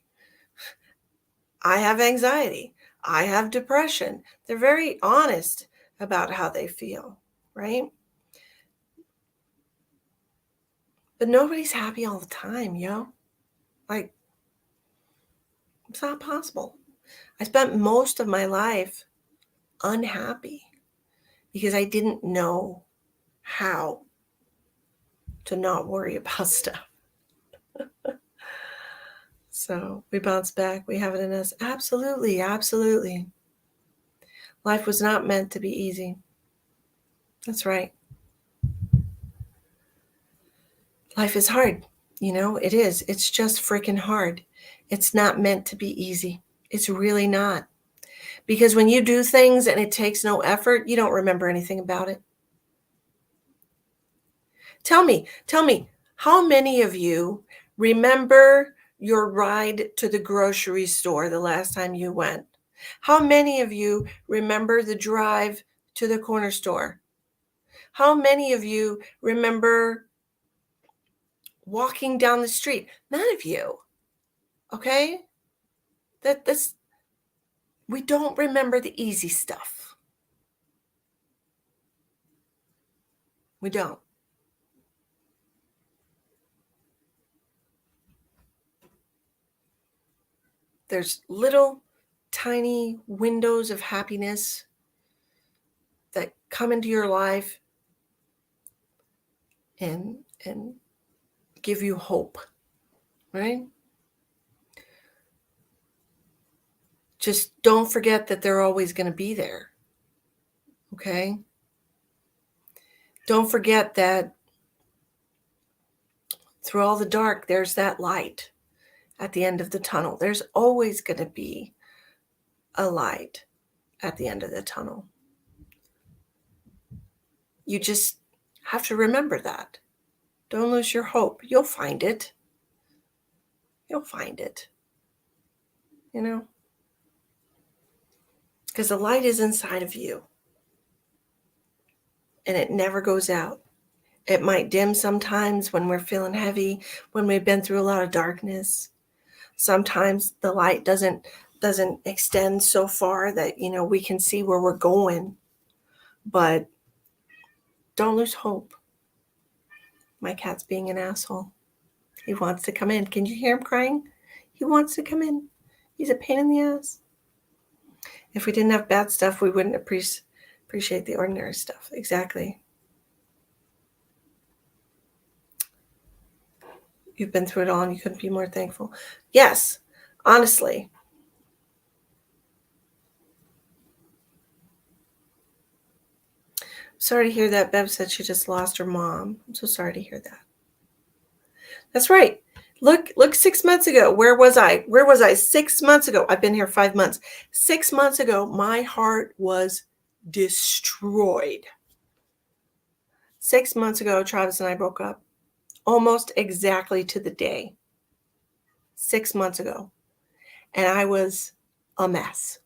I have anxiety. I have depression. They're very honest about how they feel, right? But nobody's happy all the time, yo. Like, it's not possible. I spent most of my life unhappy because I didn't know how to not worry about stuff. So we bounce back. We have it in us. Absolutely. Absolutely. Life was not meant to be easy. That's right. Life is hard. It is. It's just freaking hard. It's not meant to be easy. It's really not. Because when you do things and it takes no effort, you don't remember anything about it. Tell me, how many of you remember your ride to the grocery store the last time you went? How many of you remember the drive to the corner store? How many of you remember walking down the street? None of you. Okay? We don't remember the easy stuff. We don't. There's little tiny windows of happiness that come into your life and give you hope, right? Just don't forget that they're always going to be there. Okay? Don't forget that through all the dark, there's that light at the end of the tunnel. There's always going to be a light at the end of the tunnel. You just have to remember that. Don't lose your hope. You'll find it. You'll find it. Because the light is inside of you. And it never goes out. It might dim sometimes when we're feeling heavy, when we've been through a lot of darkness. Sometimes the light doesn't doesn't extend so far that, we can see where we're going. But don't lose hope. My cat's being an asshole. He wants to come in. Can you hear him crying? He wants to come in. He's a pain in the ass. If we didn't have bad stuff, we wouldn't appreciate the ordinary stuff. Exactly. You've been through it all and you couldn't be more thankful. Yes, honestly. Sorry to hear that. Bev said she just lost her mom. I'm so sorry to hear that. That's right. Look, 6 months ago. Where was I? 6 months ago? I've been here 5 months. 6 months ago, my heart was destroyed. 6 months ago, Travis and I broke up. Almost exactly to the day. 6 months ago. And I was a mess.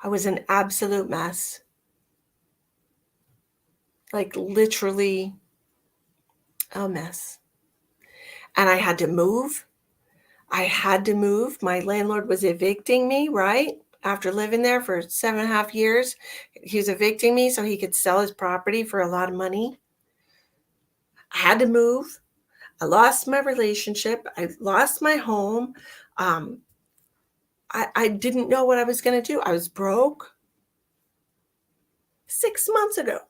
I was an absolute mess. Like literally a mess. And I had to move. My landlord was evicting me, right? After living there for 7.5 years, he was evicting me so he could sell his property for a lot of money. I had to move. I lost my relationship. I lost my home. I didn't know what I was going to do. I was broke 6 months ago.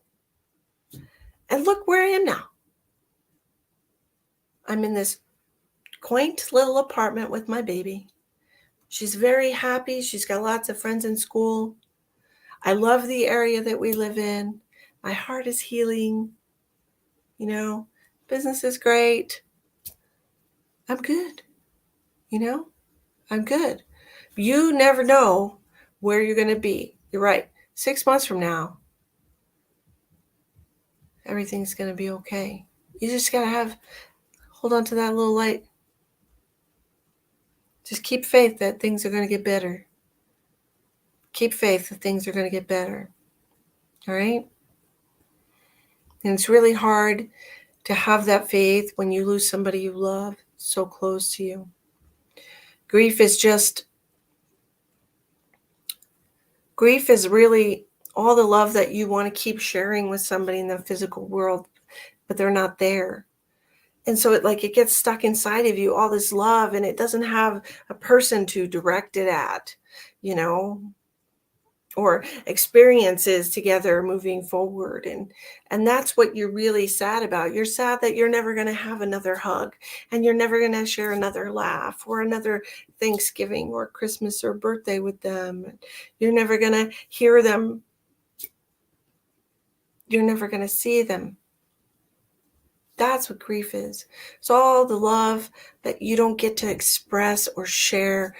And look where I am now. I'm in this quaint little apartment with my baby. She's very happy. She's got lots of friends in school. I love the area that we live in. My heart is healing. Business is great. I'm good. I'm good. You never know where you're going to be. You're right. 6 months from now, everything's going to be okay. You just got to hold on to that little light. Just keep faith that things are going to get better. Keep faith that things are going to get better. All right? And it's really hard to have that faith when you lose somebody you love so close to you. Grief is really all the love that you want to keep sharing with somebody in the physical world, but they're not there. And so it gets stuck inside of you, all this love, and it doesn't have a person to direct it at, or experiences together moving forward. And that's what you're really sad about. You're sad that you're never going to have another hug, and you're never going to share another laugh or another Thanksgiving or Christmas or birthday with them. You're never going to hear them. You're never going to see them. That's what grief is. It's all the love that you don't get to express or share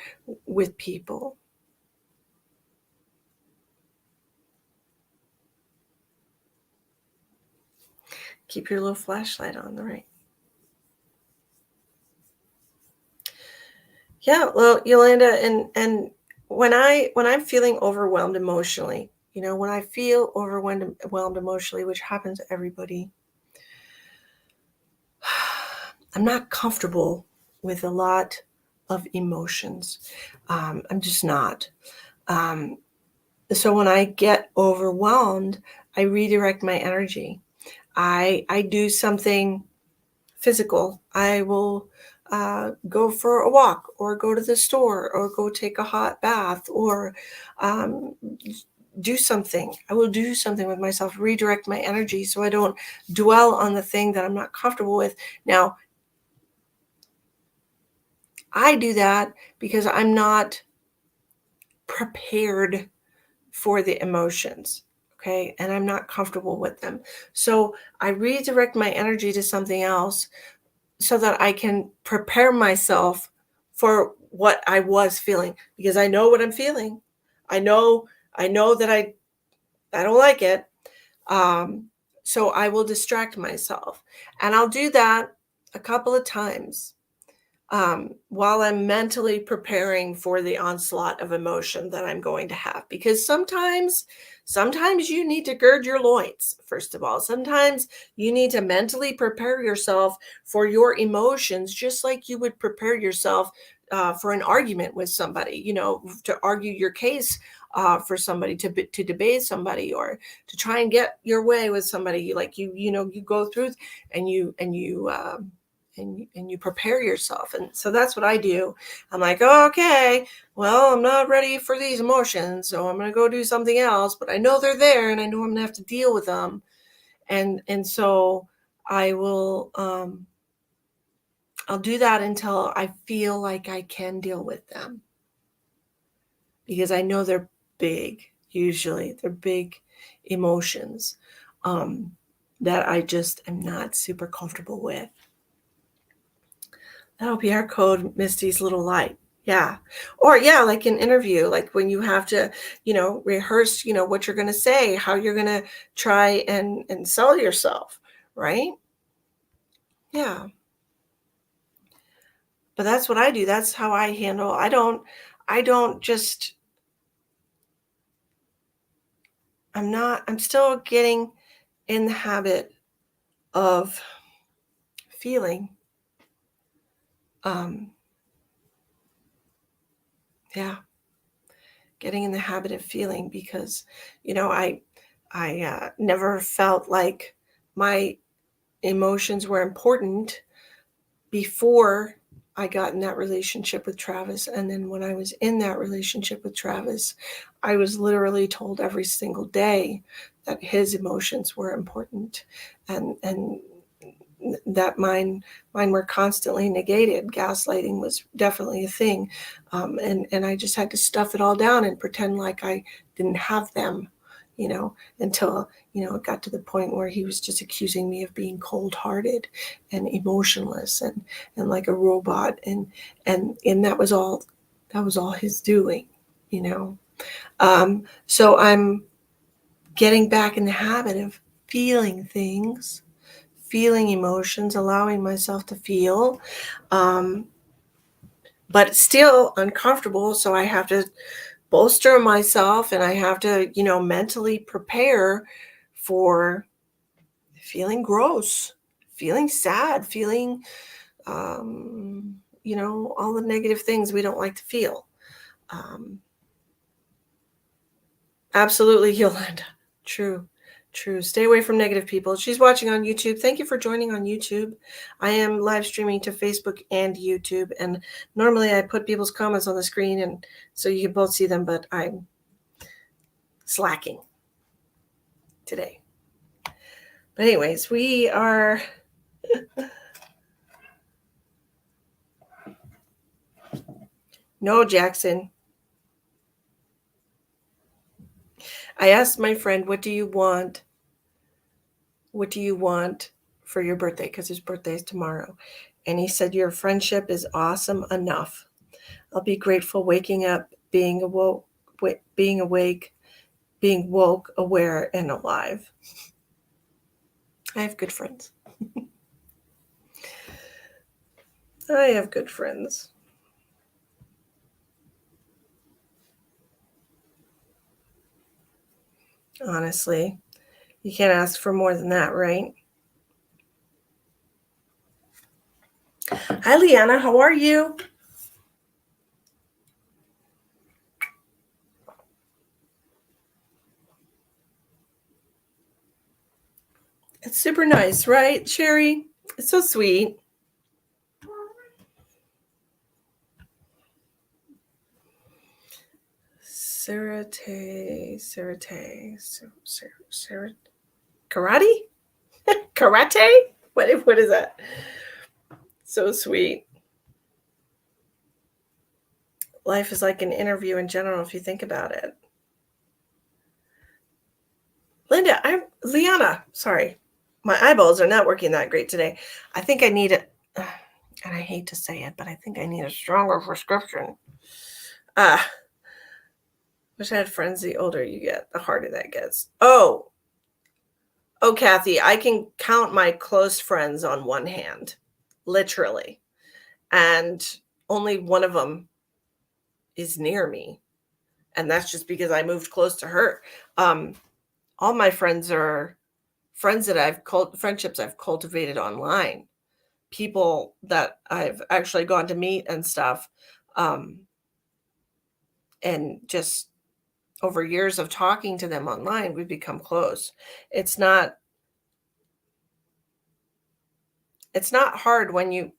with people. Keep your little flashlight on, right? Yeah, well, Yolanda, and when I'm feeling overwhelmed emotionally, when I feel overwhelmed emotionally, which happens to everybody, I'm not comfortable with a lot of emotions. I'm just not. So when I get overwhelmed, I redirect my energy. I do something physical. I will go for a walk, or go to the store, or go take a hot bath, or do something. I will do something with myself, redirect my energy so I don't dwell on the thing that I'm not comfortable with. Now, I do that because I'm not prepared for the emotions. Okay. And I'm not comfortable with them. So I redirect my energy to something else so that I can prepare myself for what I was feeling, because I know what I'm feeling. I know that I don't like it. So I will distract myself, and I'll do that a couple of times while I'm mentally preparing for the onslaught of emotion that I'm going to have. Because sometimes you need to gird your loins, first of all. Sometimes you need to mentally prepare yourself for your emotions, just like you would prepare yourself for an argument with somebody, to argue your case for somebody, to debate somebody, or to try and get your way with somebody. Like you go through and you prepare yourself. And so that's what I do. I'm like, oh, okay, well, I'm not ready for these emotions, so I'm going to go do something else, but I know they're there and I know I'm going to have to deal with them. And so I will, I'll do that until I feel like I can deal with them, because I know they're big. Usually they're big emotions that I just am not super comfortable with. That'll be our code, Misty's little light. Yeah. Or yeah, like an interview, like when you have to, rehearse, what you're going to say, how you're going to try and sell yourself. Right. Yeah. But that's what I do. That's how I handle. I don't just, I'm still getting in the habit of feeling. Yeah. Getting in the habit of feeling, because, I never felt like my emotions were important before I got in that relationship with Travis. And then when I was in that relationship with Travis, I was literally told every single day that his emotions were important, and that mine were constantly negated. Gaslighting was definitely a thing. And I just had to stuff it all down and pretend like I didn't have them, until, it got to the point where he was just accusing me of being cold-hearted and emotionless and like a robot. And that was all his doing, So I'm getting back in the habit of feeling things, feeling emotions, allowing myself to feel, but still uncomfortable. So I have to bolster myself, and I have to, mentally prepare for feeling gross, feeling sad, feeling, all the negative things we don't like to feel. Absolutely, Yolanda. True. Stay away from negative people. She's watching on YouTube. Thank you for joining on YouTube. I am live streaming to Facebook and YouTube, and normally I put people's comments on the screen, and so you can both see them, but I'm slacking today. But anyways, we are no, Jackson. I asked my friend, what do you want? What do you want for your birthday? Because his birthday is tomorrow. And he said, your friendship is awesome enough. I'll be grateful waking up, being awake, being woke, aware, and alive. I have good friends. I have good friends. Honestly, you can't ask for more than that, right? Hi, Leanna. How are you? It's super nice, right, Sherry? It's so sweet. Karate? Karate? What is that? So sweet. Life is like an interview in general, if you think about it. Liana, sorry. My eyeballs are not working that great today. I think I need it, and I hate to say it, but I think I need a stronger prescription. Wish I had friends. The older you get, the harder that gets. Oh, Kathy, I can count my close friends on one hand, literally. And only one of them is near me. And that's just because I moved close to her. All my friends are friends that friendships I've cultivated online. people that I've actually gone to meet and stuff, um, and just over years of talking to them online, we've become close. It's not it's not hard when you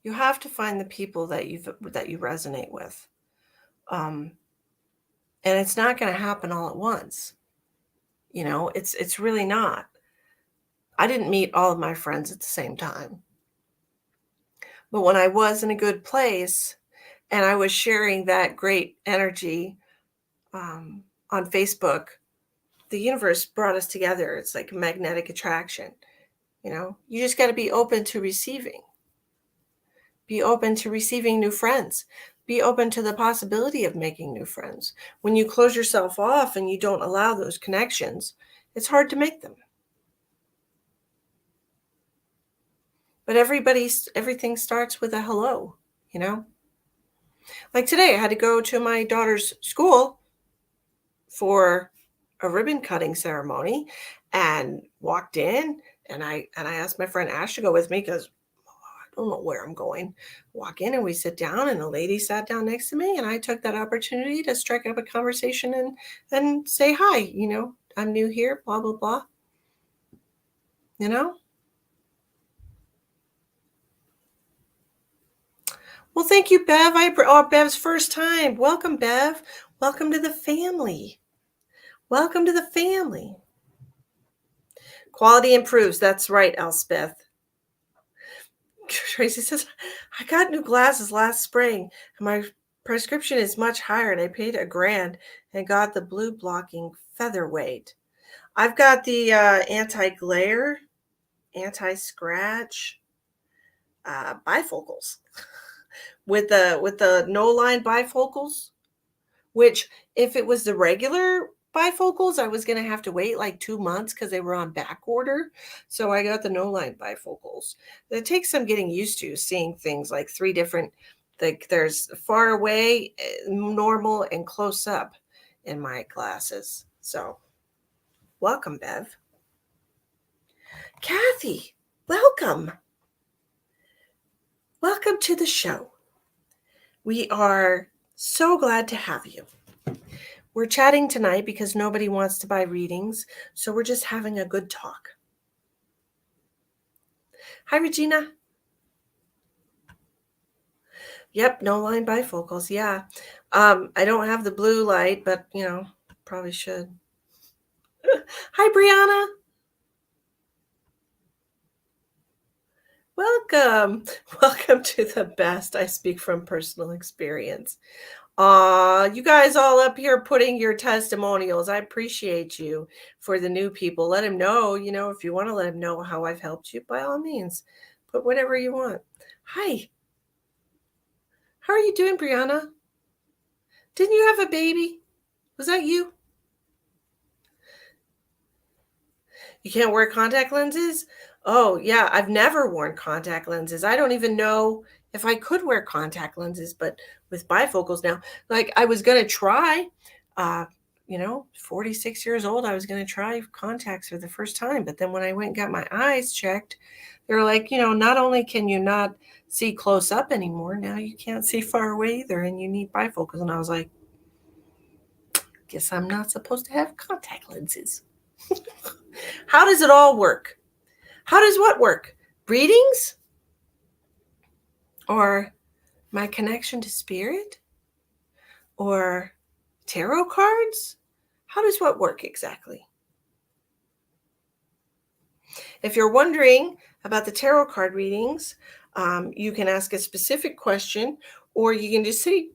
you have to find the people that you resonate with. Um, and it's not going to happen all at once. It's really not. I didn't meet all of my friends at the same time. But when I was in a good place and I was sharing that great energy on Facebook, the universe brought us together. It's like a magnetic attraction. You just got to be open to receiving. Be open to receiving new friends. Be open to the possibility of making new friends. When you close yourself off and you don't allow those connections, it's hard to make them. But everything starts with a hello, you know? Like today, I had to go to my daughter's school for a ribbon cutting ceremony and walked in and I asked my friend Ash to go with me because I don't know where I'm going. Walk in and we sit down and a lady sat down next to me and I took that opportunity to strike up a conversation and say hi, I'm new here, blah blah blah, you know? Well, thank you, Bev. Bev's first time. Welcome, Bev. Welcome to the family. Welcome to the family. Quality improves. That's right, Elspeth. Tracy says, I got new glasses last spring and my prescription is much higher and I paid $1,000 and got the blue blocking featherweight. I've got the anti-glare, anti-scratch bifocals with the no line bifocals, which if it was the regular bifocals, I was going to have to wait like 2 months because they were on back order. So I got the no line bifocals. It takes some getting used to seeing things like three different, like there's far away, normal, and close up in my glasses. So welcome, Bev. Kathy, welcome. Welcome to the show. We are so glad to have you. We're chatting tonight because nobody wants to buy readings, so we're just having a good talk. Hi, Regina. Yep, no line bifocals. Yeah. I don't have the blue light, but probably should. Hi, Brianna. Welcome. Welcome to the best. I speak from personal experience. You guys all up here putting your testimonials. I appreciate you. For the new people, let him know, if you want to let him know how I've helped you, by all means, put whatever you want. Hi. How are you doing, Brianna? Didn't you have a baby? Was that you? You can't wear contact lenses? Oh, yeah. I've never worn contact lenses. I don't even know if I could wear contact lenses, but with bifocals now, like I was going to try, 46 years old, I was going to try contacts for the first time. But then when I went and got my eyes checked, they were like, not only can you not see close up anymore, now you can't see far away either, and you need bifocals. And I was like, guess I'm not supposed to have contact lenses. How does it all work? How does what work? Readings? Or my connection to spirit? Or tarot cards? How does what work exactly? If you're wondering about the tarot card readings, you can ask a specific question, or you can just say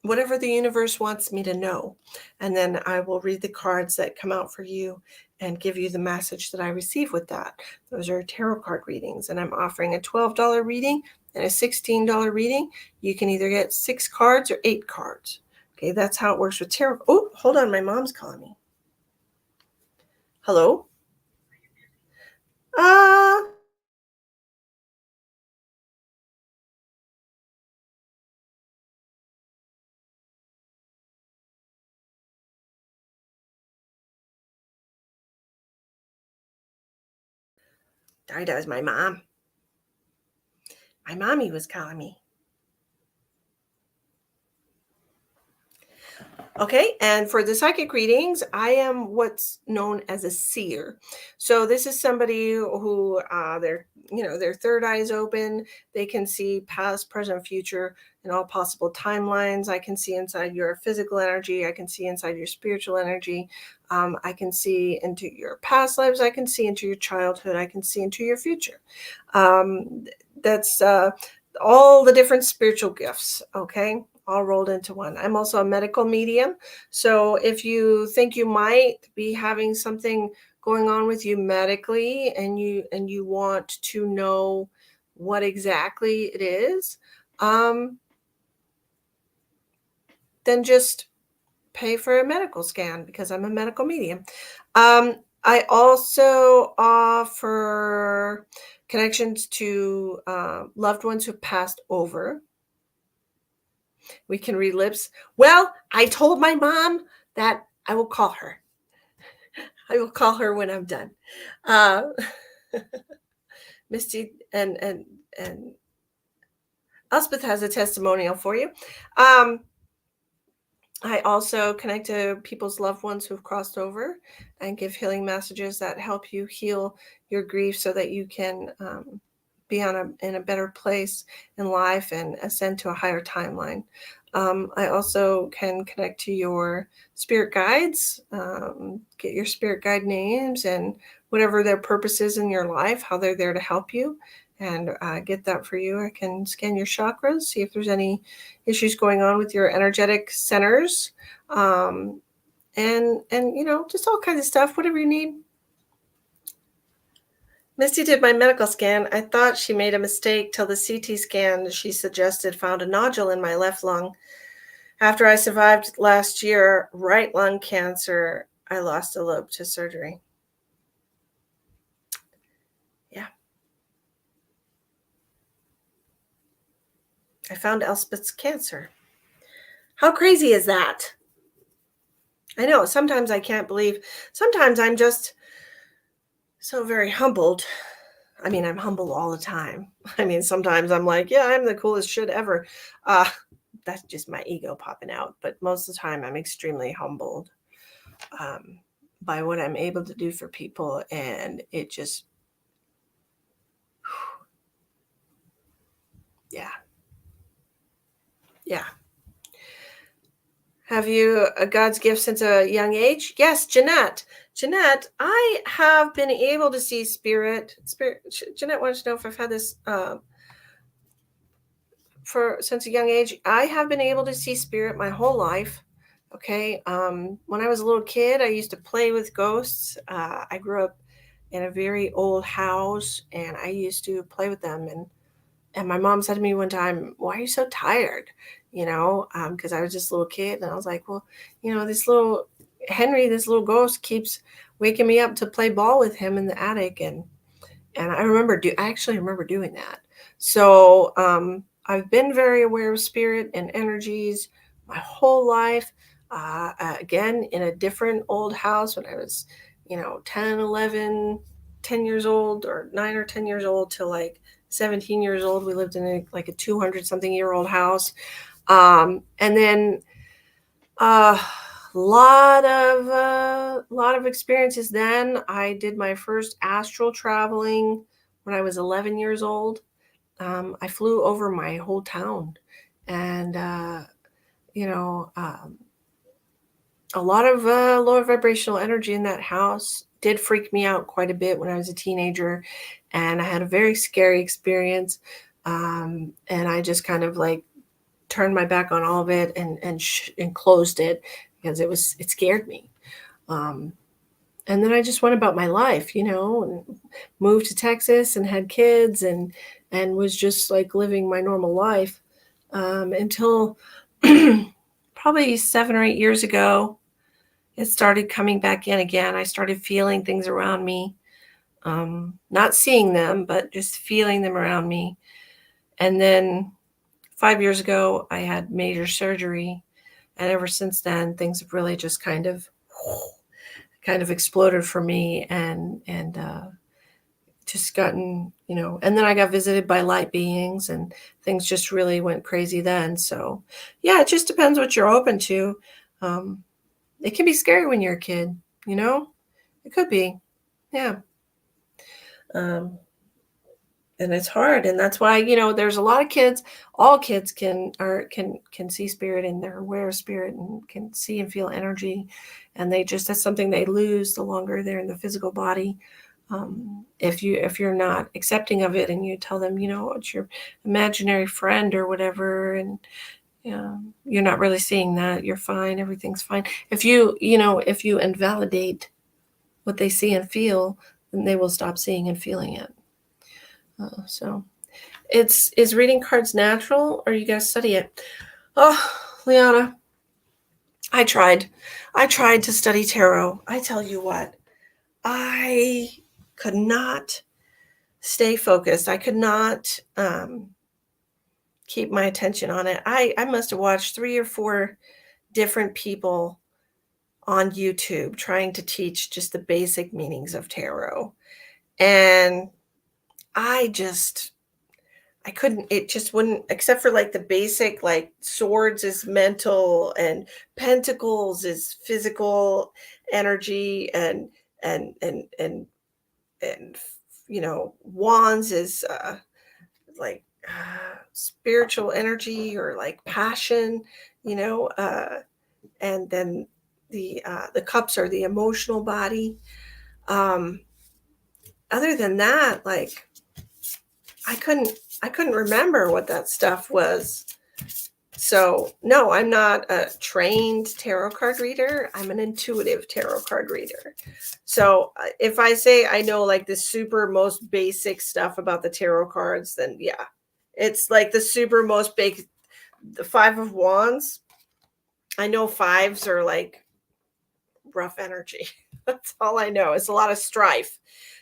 whatever the universe wants me to know. And then I will read the cards that come out for you and give you the message that I receive with that. Those are tarot card readings. And I'm offering a $12 reading and a $16 reading. You can either get 6 cards or 8 cards. Okay, that's how it works with tarot. Oh, hold on. My mom's calling me. Hello? Uh, Darita is my mom. My mommy was calling me. Okay, and for the psychic readings, I am what's known as a seer. So this is somebody who their third eye is open. They can see past, present, future, and all possible timelines. I can see inside your physical energy. I can see inside your spiritual energy. I can see into your past lives. I can see into your childhood. I can see into your future. That's all the different spiritual gifts. Okay, all rolled into one. I'm also a medical medium. So if you think you might be having something going on with you medically and you want to know what exactly it is, then just pay for a medical scan because I'm a medical medium. I also offer connections to loved ones who passed over. We can read lips. Well, I told my mom that I will call her. I will call her when I'm done. Uh, Misty and Elspeth has a testimonial for you. I also connect to people's loved ones who've crossed over and give healing messages that help you heal your grief so that you can be in a better place in life and ascend to a higher timeline. I also can connect to your spirit guides, get your spirit guide names and whatever their purpose is in your life, how they're there to help you, and get that for you. I can scan your chakras, see if there's any issues going on with your energetic centers, and just all kinds of stuff, whatever you need. Misty did my medical scan. I thought she made a mistake till the CT scan she suggested found a nodule in my left lung. After I survived last year right lung cancer, I lost a lobe to surgery. Yeah. I found Elspeth's cancer. How crazy is that? I know, sometimes I can't believe. Sometimes I'm just so very humbled. I mean, I'm humble all the time. I mean, sometimes I'm like, yeah, I'm the coolest shit ever. That's just my ego popping out. But most of the time, I'm extremely humbled by what I'm able to do for people. And it just, yeah. Yeah. Have you a God's gift since a young age? Yes, Jeanette. Jeanette, I have been able to see spirit. Jeanette wants to know if I've had this for since a young age. I have been able to see spirit my whole life. Okay. When I was a little kid, I used to play with ghosts. I grew up in a very old house, and I used to play with them. And my mom said to me one time, "Why are you so tired?" Because I was just a little kid, and I was like, "Well, this little Henry, this little ghost keeps waking me up to play ball with him in the attic." And I actually remember doing that. So I've been very aware of spirit and energies my whole life. Again, in a different old house when I was, 10, 11, 10 years old, or 9 or 10 years old till like 17 years old. We lived in a 200 something year old house. And then a lot of experiences. Then I did my first astral traveling when I was 11 years old. I flew over my whole town, and a lot of lower vibrational energy in that house did freak me out quite a bit when I was a teenager, and I had a very scary experience. And I just kind of like turned my back on all of it and closed it because it scared me. Um, and then I just went about my life, and moved to Texas and had kids and was just like living my normal life until probably 7 or 8 years ago. It started coming back in again. I started feeling things around me, not seeing them, but just feeling them around me. And then 5 years ago, I had major surgery. And ever since then, things have really just kind of exploded for me and just gotten, and then I got visited by light beings and things just really went crazy then. So yeah, it just depends what you're open to. It can be scary when you're a kid, it could be. Yeah. Um, and it's hard. And that's why, there's a lot of kids, all kids can see spirit, and they're aware of spirit and can see and feel energy. And that's something they lose the longer they're in the physical body. If you're not accepting of it and you tell them, it's your imaginary friend or whatever, and you're not really seeing that, you're fine, everything's fine. If you invalidate what they see and feel, then they will stop seeing and feeling it. So is reading cards natural, or you guys study it? Oh, Liana, I tried to study tarot. I tell you what, I could not stay focused. I could not keep my attention on it. I must have watched 3 or 4 different people on YouTube trying to teach just the basic meanings of tarot. And I couldn't, it just wouldn't, except for like the basic, like swords is mental and pentacles is physical energy, and and and and and wands is like spiritual energy, or like passion, and then the cups are the emotional body. Other than that, like I couldn't remember what that stuff was. So no, I'm not a trained tarot card reader. I'm an intuitive tarot card reader. So if I say I know like the super most basic stuff about the tarot cards, then yeah, it's like the super most basic. The 5 of Wands, I know 5s are like rough energy. That's all I know. It's a lot of strife.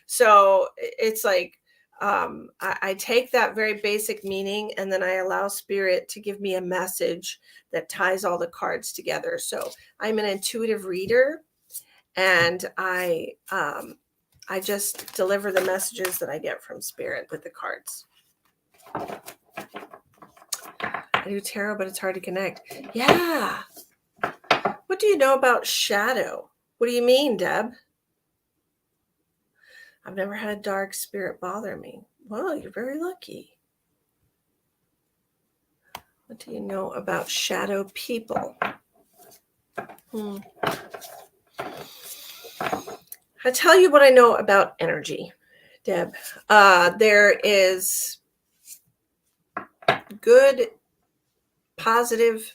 So it's like I take that very basic meaning, and then I allow spirit to give me a message that ties all the cards together. So I'm an intuitive reader, and I just deliver the messages that I get from spirit with the cards. I do tarot, but it's hard to connect. Yeah. What do you know about shadow? What do you mean, Deb? I've never had a dark spirit bother me. Well, you're very lucky. What do you know about shadow people? I tell you what I know about energy, Deb. There is good, positive,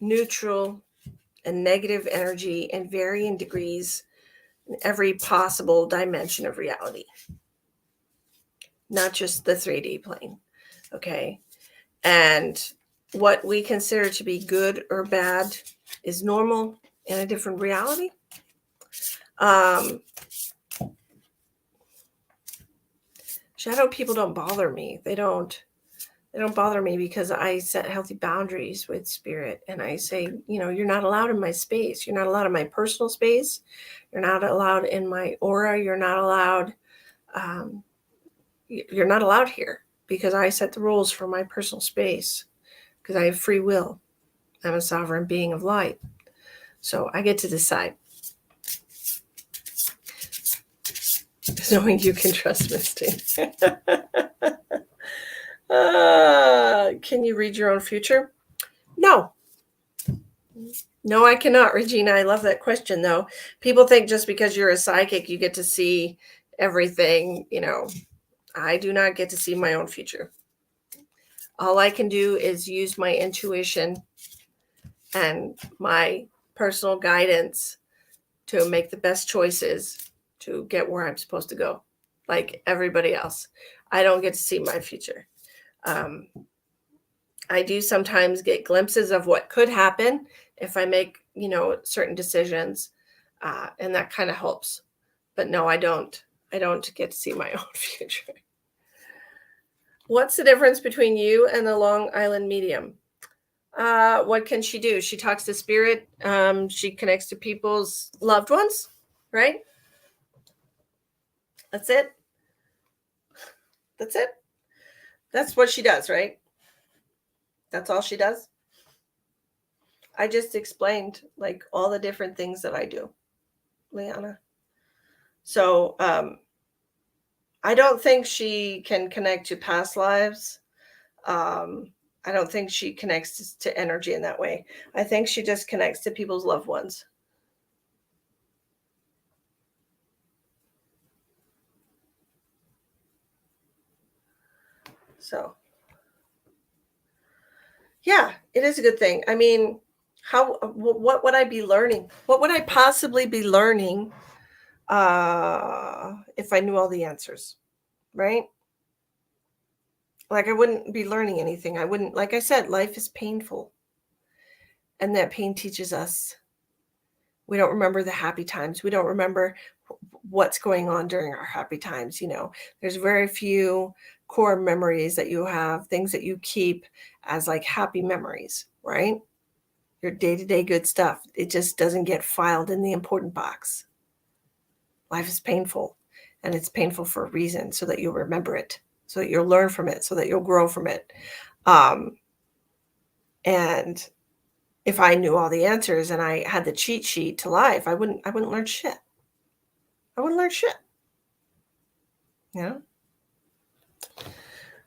neutral, and negative energy in varying degrees in every possible dimension of reality, not just the 3D plane. Okay. And what we consider to be good or bad is normal in a different reality. Shadow people don't bother me. They don't bother me because I set healthy boundaries with spirit, and I say, you're not allowed in my space. You're not allowed in my personal space. You're not allowed in my aura. You're not allowed. You're not allowed here, because I set the rules for my personal space, because I have free will. I'm a sovereign being of light. So I get to decide. Knowing you can trust Misty. Can you read your own future? No. No, I cannot, Regina. I love that question, though. People think just because you're a psychic, you get to see everything. I do not get to see my own future. All I can do is use my intuition and my personal guidance to make the best choices to get where I'm supposed to go, like everybody else. I don't get to see my future. I do sometimes get glimpses of what could happen if I make, certain decisions, and that kind of helps. But no, I don't get to see my own future. What's the difference between you and the Long Island medium? What can she do? She talks to spirit. She connects to people's loved ones, right? That's it. That's it. That's what she does, right? That's all she does. I just explained like all the different things that I do, Liana. So I don't think she can connect to past lives. I don't think she connects to energy in that way. I think she just connects to people's loved ones. So, yeah, it is a good thing. I mean, what would I be learning? What would I possibly be learning if I knew all the answers, right? Like I wouldn't be learning anything. I wouldn't, like I said, life is painful. And that pain teaches us. We don't remember the happy times. We don't remember what's going on during our happy times. There's very few core memories that you have, things that you keep as like happy memories, right? Your day-to-day good stuff. It just doesn't get filed in the important box. Life is painful, and it's painful for a reason, so that you'll remember it, so that you'll learn from it, so that you'll grow from it. And if I knew all the answers and I had the cheat sheet to life, I wouldn't learn shit. I wouldn't learn shit.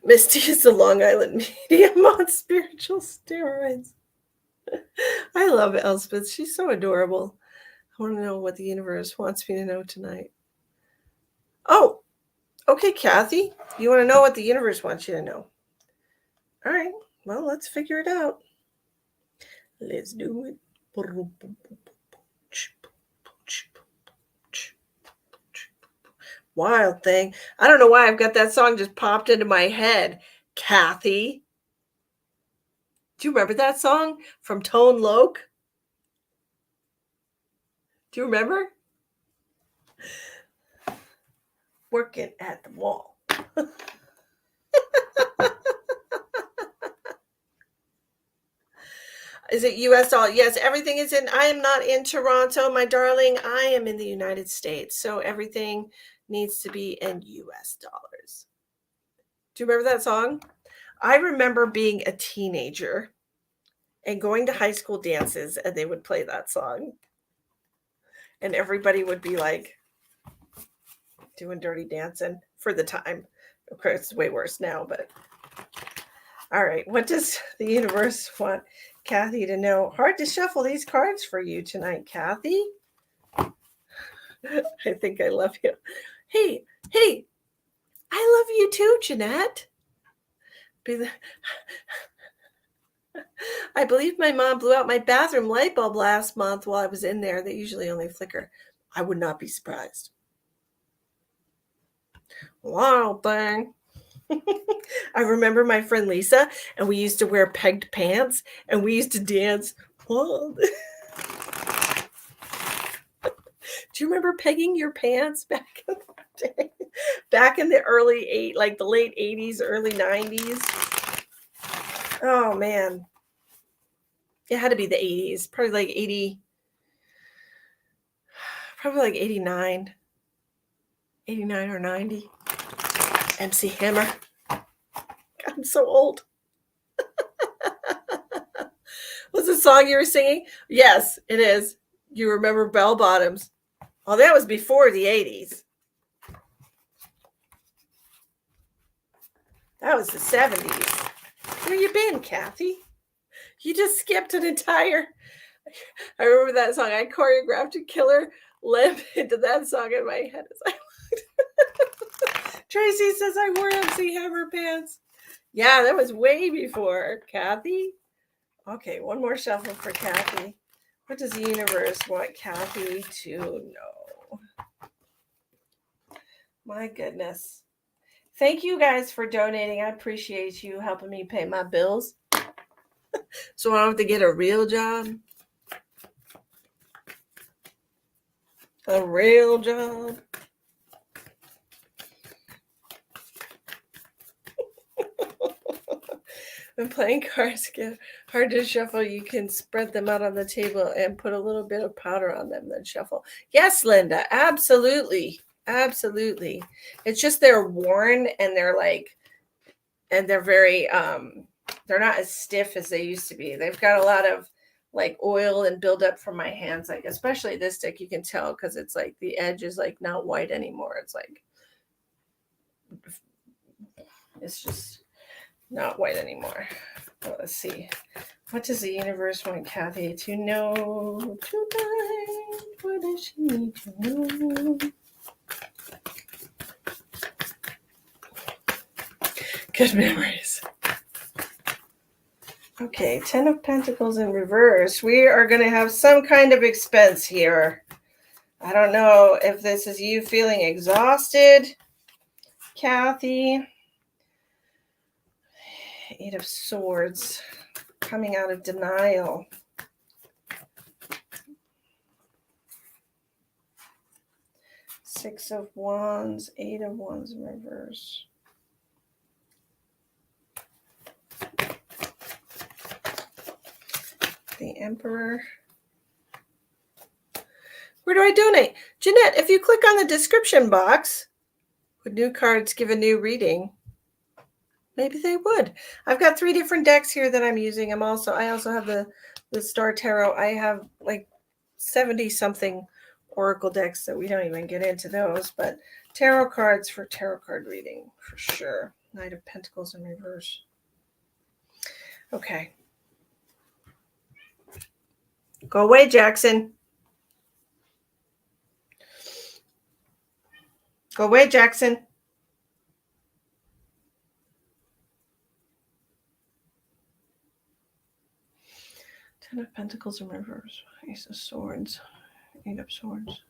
Misty is the Long Island medium on spiritual steroids. I love Elspeth. She's so adorable. I want to know what the universe wants me to know tonight. Oh, okay, Kathy. You want to know what the universe wants you to know? All right. Well, let's figure it out. Let's do it. Wild Thing. I don't know why I've got that song just popped into my head. Kathy. Do you remember that song from Tone Loc? Do you remember? Working at the mall. Is it US dollar? Yes, everything is in. I am not in Toronto, my darling. I am in the United States. So everything needs to be in US dollars. Do you remember that song? I remember being a teenager and going to high school dances, and they would play that song. And everybody would be like doing dirty dancing for the time. Of course, it's way worse now, but all right. What does the universe want Kathy to know? Hard to shuffle these cards for you tonight, Kathy. I think I love you. Hey, I love you too, Jeanette. I believe my mom blew out my bathroom light bulb last month while I was in there. They usually only flicker. I would not be surprised. Wow, Thing. I remember my friend Lisa, and we used to wear pegged pants, and we used to dance. Do you remember pegging your pants back in the day? Back in the the late 80s, early 90s? Oh, man. It had to be the 80s, probably like 80, probably like 89 or 90. MC Hammer. God, I'm so old. What's the song you were singing? Yes, it is. You remember Bell Bottoms. Oh, that was before the 80s. That was the 70s. Where you been, Kathy? You just skipped an entire... I remember that song. I choreographed a killer limp into that song in my head as I looked. Tracy says I wore MC Hammer pants. Yeah, that was way before, Kathy. Okay, one more shuffle for Kathy. What does the universe want Kathy to know? My goodness. Thank you guys for donating. I appreciate you helping me pay my bills. So I don't have to get a real job. A real job. When playing cards get hard to shuffle, you can spread them out on the table and put a little bit of powder on them, then shuffle. Yes, Linda, absolutely. Absolutely. It's just they're worn and they're like, and they're very they're not as stiff as they used to be. They've got a lot of like oil and buildup from my hands, like especially this stick, you can tell because it's like the edge is like not white anymore. It's like it's just not white anymore. Well, let's see. What does the universe want Kathy to know tonight? What does she need to know? Good memories. Okay, 10 of Pentacles in reverse. We are going to have some kind of expense here. I don't know if this is you feeling exhausted, Kathy. 8 of Swords, coming out of denial. Six of Wands, 8 of Wands in reverse. The Emperor. Where do I donate? Jeanette, if you click on the description box, would new cards give a new reading? Maybe they would. I've got 3 different decks here that I'm using. I also have the Star Tarot. I have like 70 something oracle decks that we don't even get into those, but tarot cards for tarot card reading for sure. Knight of Pentacles in reverse. Okay. Go away, Jackson. Go away, Jackson. Ten of Pentacles in reverse. Ace of Swords. 8 of Swords.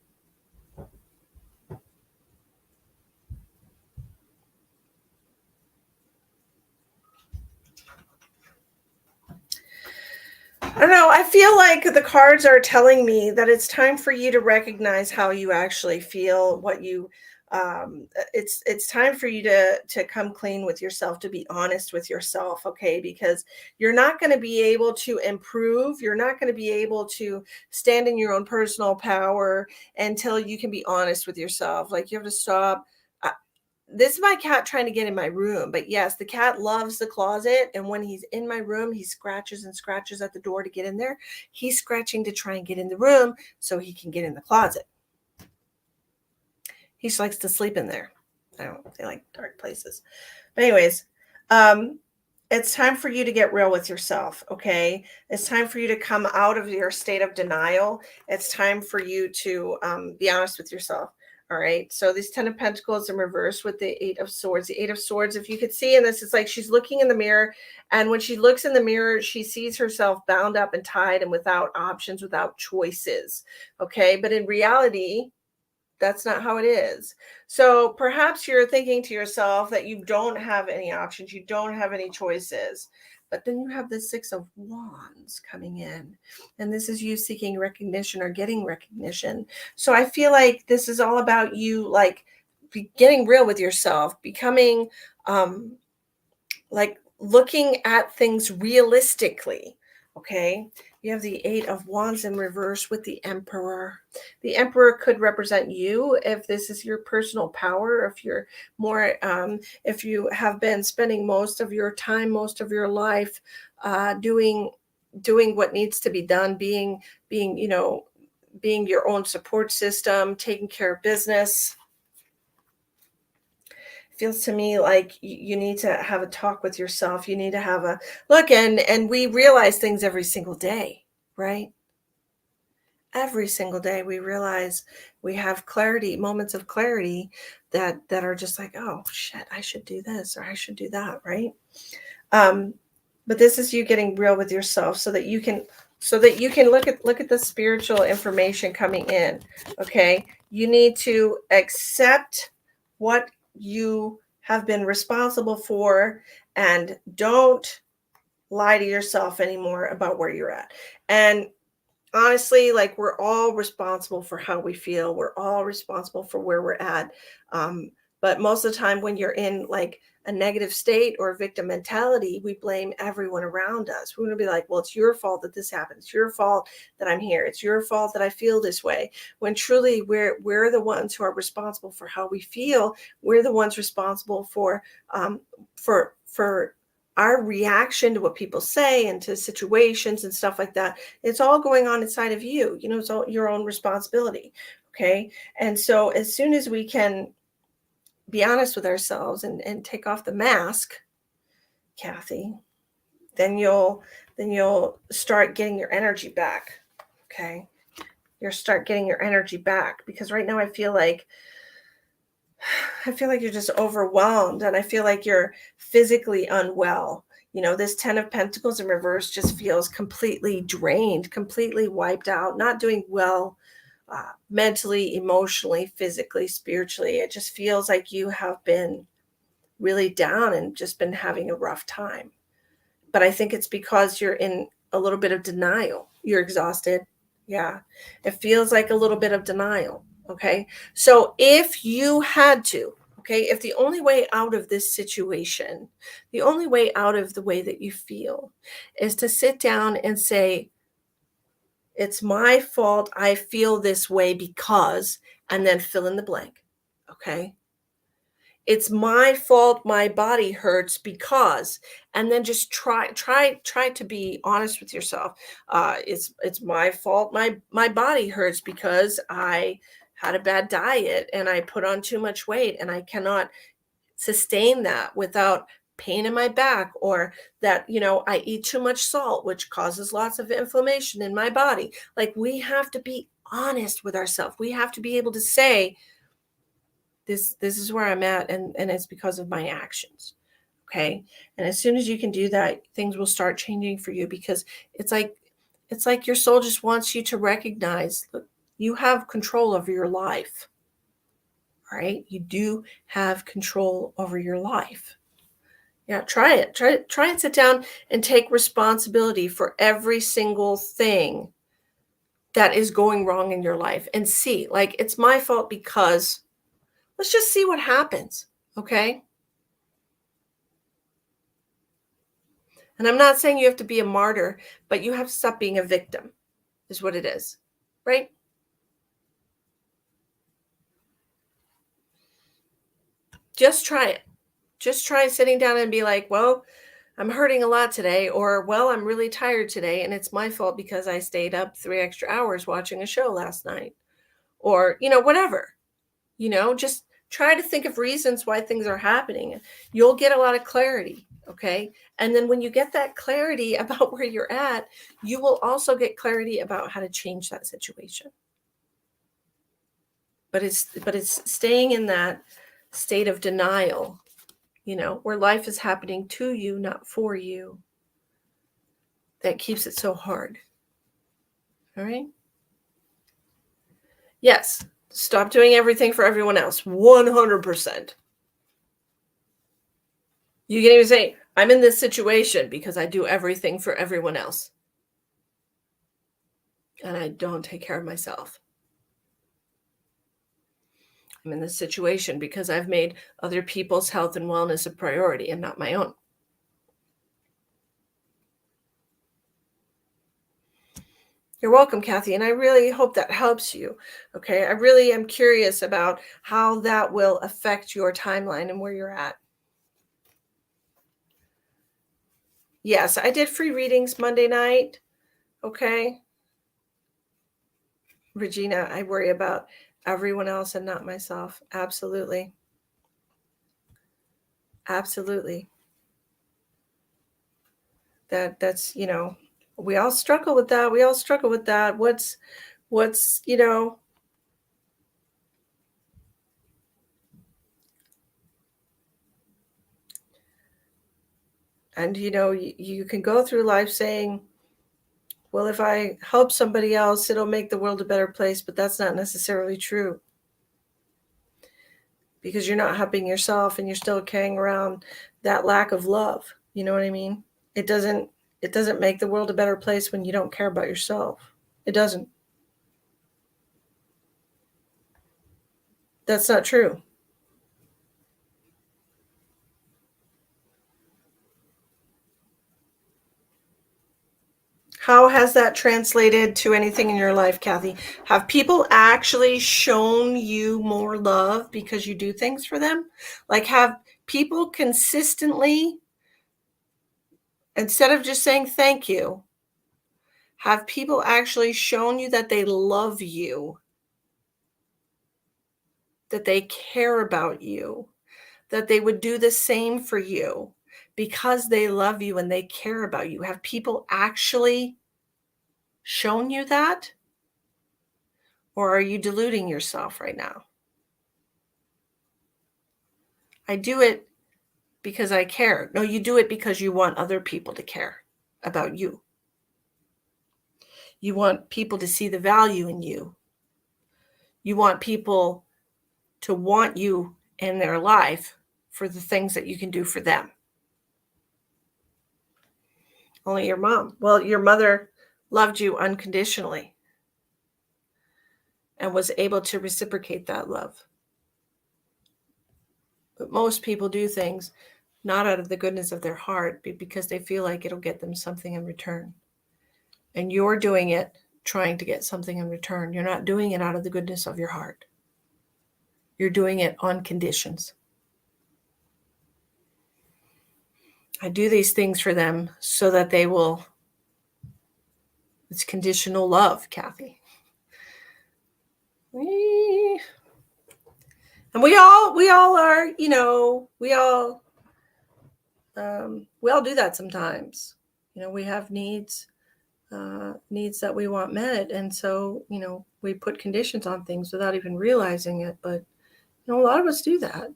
I don't know. I feel like the cards are telling me that it's time for you to recognize how you actually feel, what you it's time for you to come clean with yourself, to be honest with yourself, okay? Because you're not going to be able to improve, you're not going to be able to stand in your own personal power until you can be honest with yourself. Like you have to stop. This is my cat trying to get in my room, but yes, the cat loves the closet, and when he's in my room, he scratches and scratches at the door to get in there. He's scratching to try and get in the room so he can get in the closet. He just likes to sleep in there. I don't, they like dark places. But anyways, it's time for you to get real with yourself, okay? It's time for you to come out of your state of denial. It's time for you to be honest with yourself. All right. So these 10 of Pentacles in reverse with the 8 of Swords. The 8 of Swords, if you could see in this, it's like she's looking in the mirror. And when she looks in the mirror, she sees herself bound up and tied and without options, without choices. Okay. But in reality, that's not how it is. So perhaps you're thinking to yourself that you don't have any options, you don't have any choices. But then you have the 6 of Wands coming in, and this is you seeking recognition or getting recognition. So I feel like this is all about you, like getting real with yourself, becoming like looking at things realistically. Okay. You have the 8 of Wands in reverse with the Emperor. The Emperor could represent you if this is your personal power, if you're more, if you have been spending most of your time, most of your life doing what needs to be done, being, you know, being your own support system, taking care of business. Feels to me like you need to have a talk with yourself. You need to have a look, and we realize things every single day, right? Every single day we realize we have clarity, moments of clarity that are just like, oh shit, I should do this or I should do that, right? But this is you getting real with yourself so that you can look at the spiritual information coming in. Okay, you need to accept what you have been responsible for, and don't lie to yourself anymore about where you're at. And honestly, like, we're all responsible for how we feel. We're all responsible for where we're at. But most of the time when you're in like a negative state or victim mentality, we blame everyone around us. We're going to be like, well, it's your fault that this happened. It's your fault that I'm here. It's your fault that I feel this way. When truly we're the ones who are responsible for how we feel. We're the ones responsible for our reaction to what people say and to situations and stuff like that. It's all going on inside of you. It's all your own responsibility. Okay. And so as soon as we can be honest with ourselves and take off the mask, Kathy, then you'll start getting your energy back. Okay. You'll start getting your energy back, because right now I feel like you're just overwhelmed, and I feel like you're physically unwell. This 10 of Pentacles in reverse just feels completely drained, completely wiped out, not doing well mentally, emotionally, physically, spiritually. It just feels like you have been really down and just been having a rough time. But I think it's because you're in a little bit of denial. You're exhausted. Yeah. It feels like a little bit of denial. Okay. So if you had to, okay, if the only way out of this situation, the only way out of the way that you feel is to sit down and say, it's my fault. I feel this way because, and then fill in the blank. Okay. It's my fault my body hurts because, and then just try to be honest with yourself. It's my fault my body hurts because I had a bad diet and I put on too much weight and I cannot sustain that without pain in my back, or that I eat too much salt, which causes lots of inflammation in my body. Like, we have to be honest with ourselves. We have to be able to say, this is where I'm at, and it's because of my actions. Okay. And as soon as you can do that, things will start changing for you, because it's like your soul just wants you to recognize, look, you have control over your life. All right. You do have control over your life. Yeah, try it. Try and sit down and take responsibility for every single thing that is going wrong in your life, and see, like, it's my fault because, let's just see what happens. Okay. And I'm not saying you have to be a martyr, but you have to stop being a victim, is what it is. Right? Just try it. Just try sitting down and be like, well, I'm hurting a lot today, or, well, I'm really tired today, and it's my fault because I stayed up 3 extra hours watching a show last night, or, whatever. Just try to think of reasons why things are happening. You'll get a lot of clarity. Okay. And then when you get that clarity about where you're at, you will also get clarity about how to change that situation. But it's staying in that state of denial, where life is happening to you, not for you, that keeps it so hard. All right. Yes. Stop doing everything for everyone else. 100%. You can even say, I'm in this situation because I do everything for everyone else, and I don't take care of myself. I'm in this situation because I've made other people's health and wellness a priority and not my own. You're welcome, Kathy, and I really hope that helps you. Okay. I really am curious about how that will affect your timeline and where you're at. Yes, I did free readings Monday night. Okay. Regina, I worry about everyone else and not myself. Absolutely. Absolutely. That's, we all struggle with that. We all struggle with that. What's, and, you can go through life saying, well, if I help somebody else, it'll make the world a better place. But that's not necessarily true, because you're not helping yourself and you're still carrying around that lack of love. You know what I mean? It doesn't make the world a better place when you don't care about yourself. It doesn't. That's not true. How has that translated to anything in your life, Kathy? Have people actually shown you more love because you do things for them? Like, have people consistently, instead of just saying thank you, have people actually shown you that they love you, that they care about you, that they would do the same for you because they love you and they care about you? Have people actually shown you that? Or are you deluding yourself right now? I do it because I care. No, you do it because you want other people to care about you. You want people to see the value in you. You want people to want you in their life for the things that you can do for them. Only your mom. Well, your mother loved you unconditionally and was able to reciprocate that love. But most people do things not out of the goodness of their heart, but because they feel like it'll get them something in return. And you're doing it trying to get something in return. You're not doing it out of the goodness of your heart. You're doing it on conditions. I do these things for them so that they will. It's conditional love, Kathy. And we all are, we all do that sometimes. We have needs that we want met, and so we put conditions on things without even realizing it. But a lot of us do that.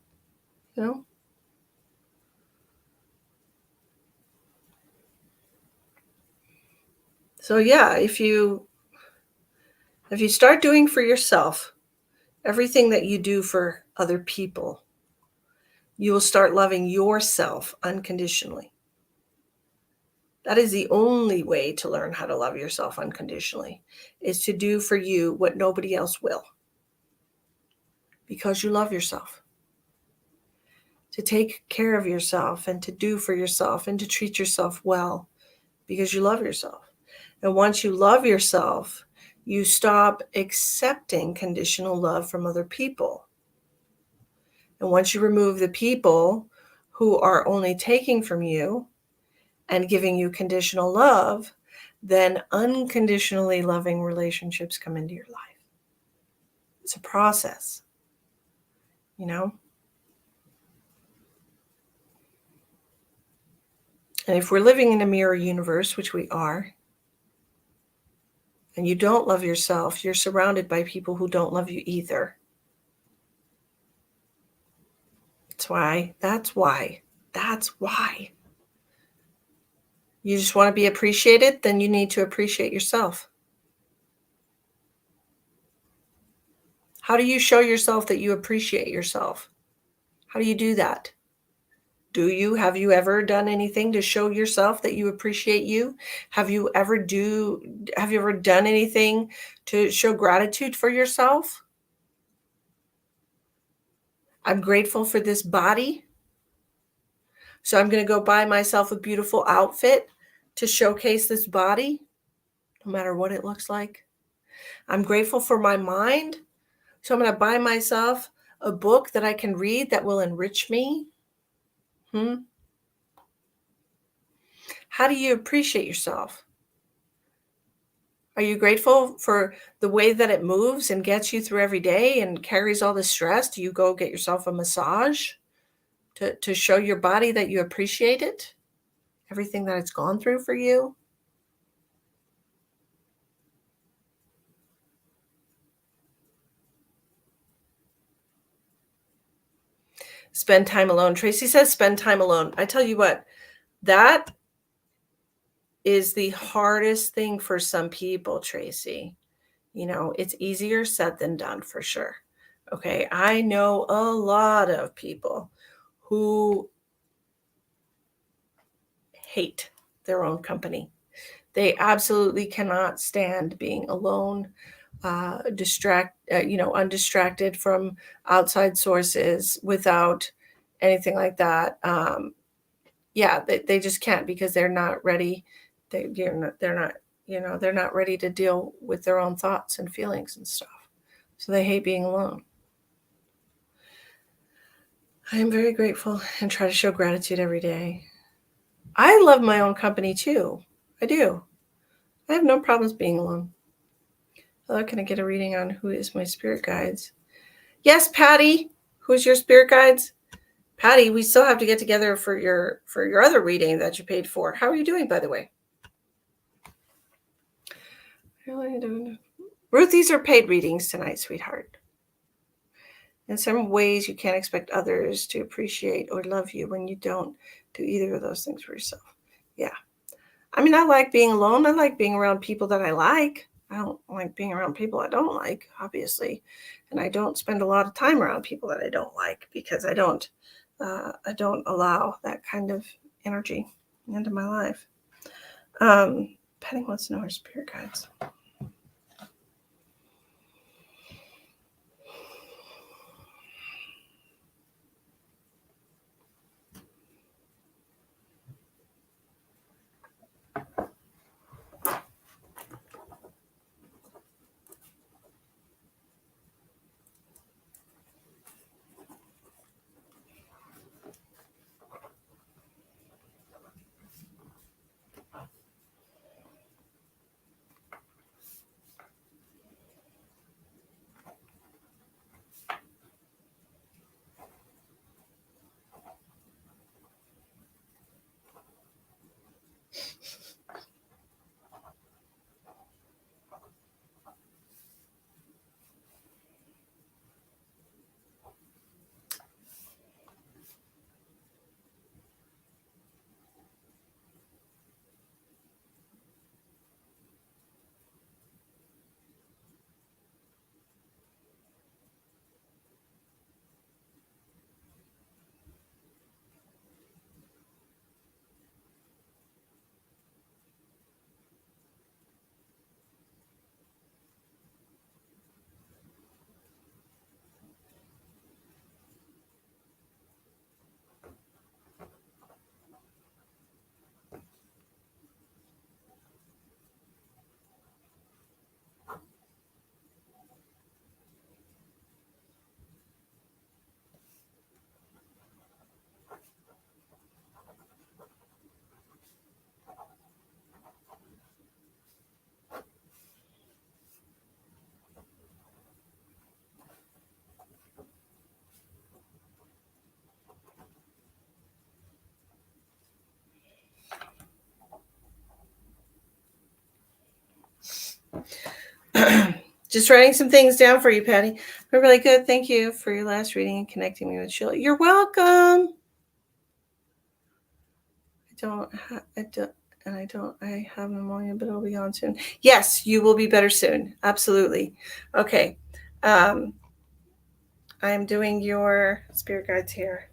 So yeah, if you start doing for yourself everything that you do for other people, you will start loving yourself unconditionally. That is the only way to learn how to love yourself unconditionally, is to do for you what nobody else will. Because you love yourself. To take care of yourself and to do for yourself and to treat yourself well because you love yourself. And once you love yourself, you stop accepting conditional love from other people. And once you remove the people who are only taking from you and giving you conditional love, then unconditionally loving relationships come into your life. It's a process, And if we're living in a mirror universe, which we are, and you don't love yourself, you're surrounded by people who don't love you either. That's why. You just want to be appreciated, then you need to appreciate yourself. How do you show yourself that you appreciate yourself? How do you do that? Have you ever done anything to show yourself that you appreciate you? Have you ever done anything to show gratitude for yourself? I'm grateful for this body. So I'm going to go buy myself a beautiful outfit to showcase this body, no matter what it looks like. I'm grateful for my mind. So I'm going to buy myself a book that I can read that will enrich me. How do you appreciate yourself? Are you grateful for the way that it moves and gets you through every day and carries all the stress? Do you go get yourself a massage to show your body that you appreciate it? Everything that it's gone through for you? Spend time alone. Tracy says spend time alone. I tell you what, that is the hardest thing for some people, Tracy. It's easier said than done for sure. Okay, I know a lot of people who hate their own company. They absolutely cannot stand being alone, undistracted from outside sources without anything like that. They just can't because they're not ready. They're not, they're not ready to deal with their own thoughts and feelings and stuff. So they hate being alone. I am very grateful and try to show gratitude every day. I love my own company too. I do. I have no problems being alone. Hello, can I get a reading on who is my spirit guides? Yes, Patty. Who's your spirit guides? Patty, we still have to get together for your other reading that you paid for. How are you doing, by the way? How are you doing? Ruth, these are paid readings tonight, sweetheart. In some ways, you can't expect others to appreciate or love you when you don't do either of those things for yourself. Yeah. I mean, I like being alone. I like being around people that I like. I don't like being around people I don't like, obviously. And I don't spend a lot of time around people that I don't like because I don't allow that kind of energy into my life. Patty wants to know her spirit guides. Just writing some things down for you, Patty. We're really good. Thank you for your last reading and connecting me with Sheila. You're welcome. I have pneumonia, but it'll be on soon. Yes, you will be better soon. Absolutely. Okay. I am doing your spirit guides here.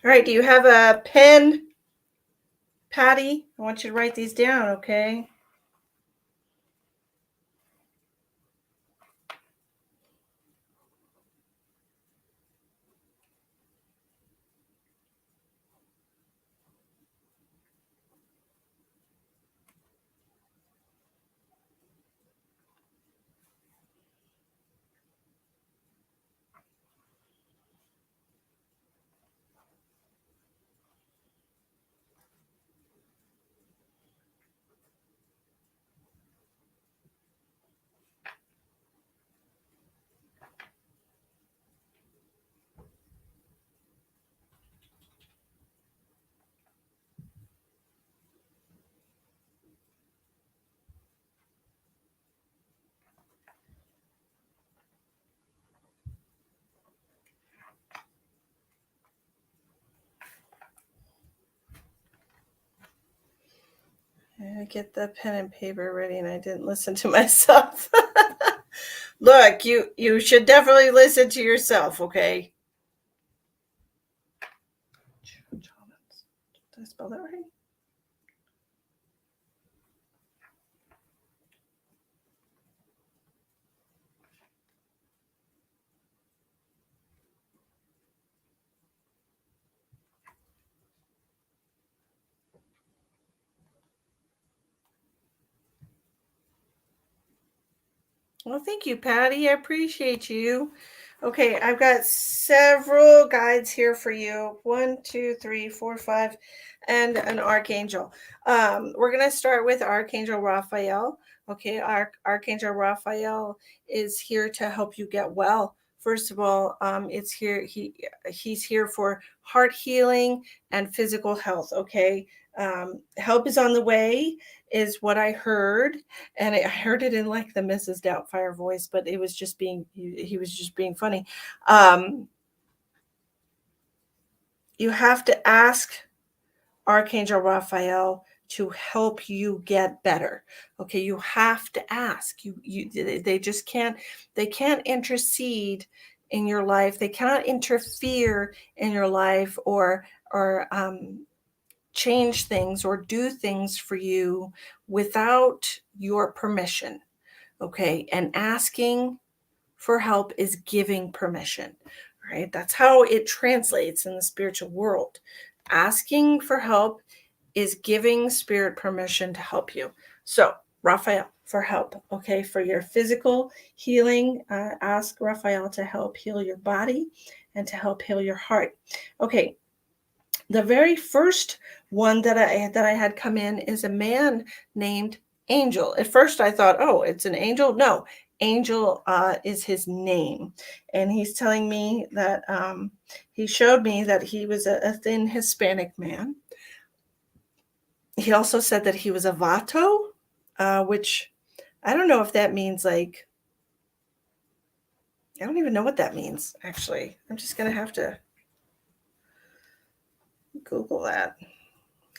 All right, do you have a pen, Patty? I want you to write these down, okay? I get the pen and paper ready, and I didn't listen to myself. Look, you should definitely listen to yourself, okay? Did I spell that right? Well, thank you, Patty. I appreciate you. Okay, I've got several guides here for you. One, two, three, four, five, and an archangel. We're gonna start with Archangel Raphael. Okay, Archangel Raphael is here to help you get well. First of all, it's here. He's here for heart healing and physical health. Okay, help is on the way, is what I heard, and I heard it in like the Mrs. Doubtfire voice, but it was just he was just being funny. Um, you have to ask Archangel Raphael to help you get better. Okay, you have to ask. They just can't, they can't intercede in your life. They cannot interfere in your life or change things or do things for you without your permission. Okay, and asking for help is giving permission, right? That's how it translates in the spiritual world. Asking for help is giving spirit permission to help you. So, Raphael, for help, okay, for your physical healing, ask Raphael to help heal your body and to help heal your heart. Okay, the very first one that I had come in is a man named Angel. At first, I thought, oh, it's an angel. No, Angel is his name, and he's telling me that he showed me that he was a thin Hispanic man. He also said that he was a vato, which I don't know if that means like, I don't even know what that means. Actually, I'm just gonna have to Google that.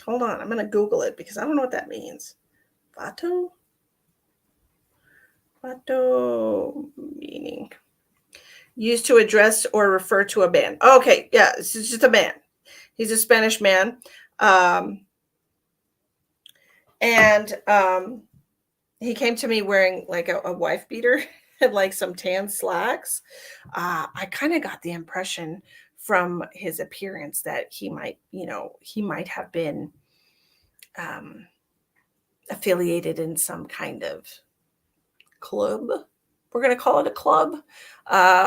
Hold on, I'm gonna Google it because I don't know what that means. Vato? Vato meaning. Used to address or refer to a man. Okay, yeah, this is just a man. He's a Spanish man. Um, and he came to me wearing like a wife beater and like some tan slacks. I kind of got the impression from his appearance that he might, he might have been um, affiliated in some kind of club. We're going to call it a club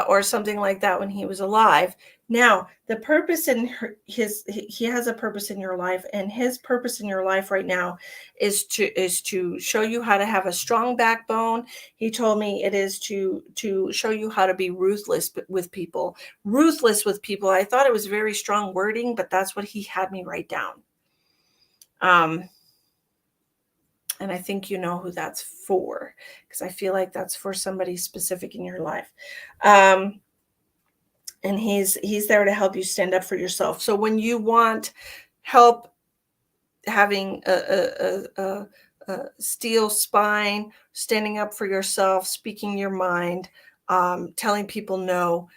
or something like that when he was alive. Now, the purpose in he has a purpose in your life, and his purpose in your life right now is to show you how to have a strong backbone. He told me it is to show you how to be ruthless with people. Ruthless with people. I thought it was very strong wording, but that's what he had me write down. And I think you know who that's for, because I feel like that's for somebody specific in your life. And he's there to help you stand up for yourself. So when you want help having a steel spine, standing up for yourself, speaking your mind, telling people no,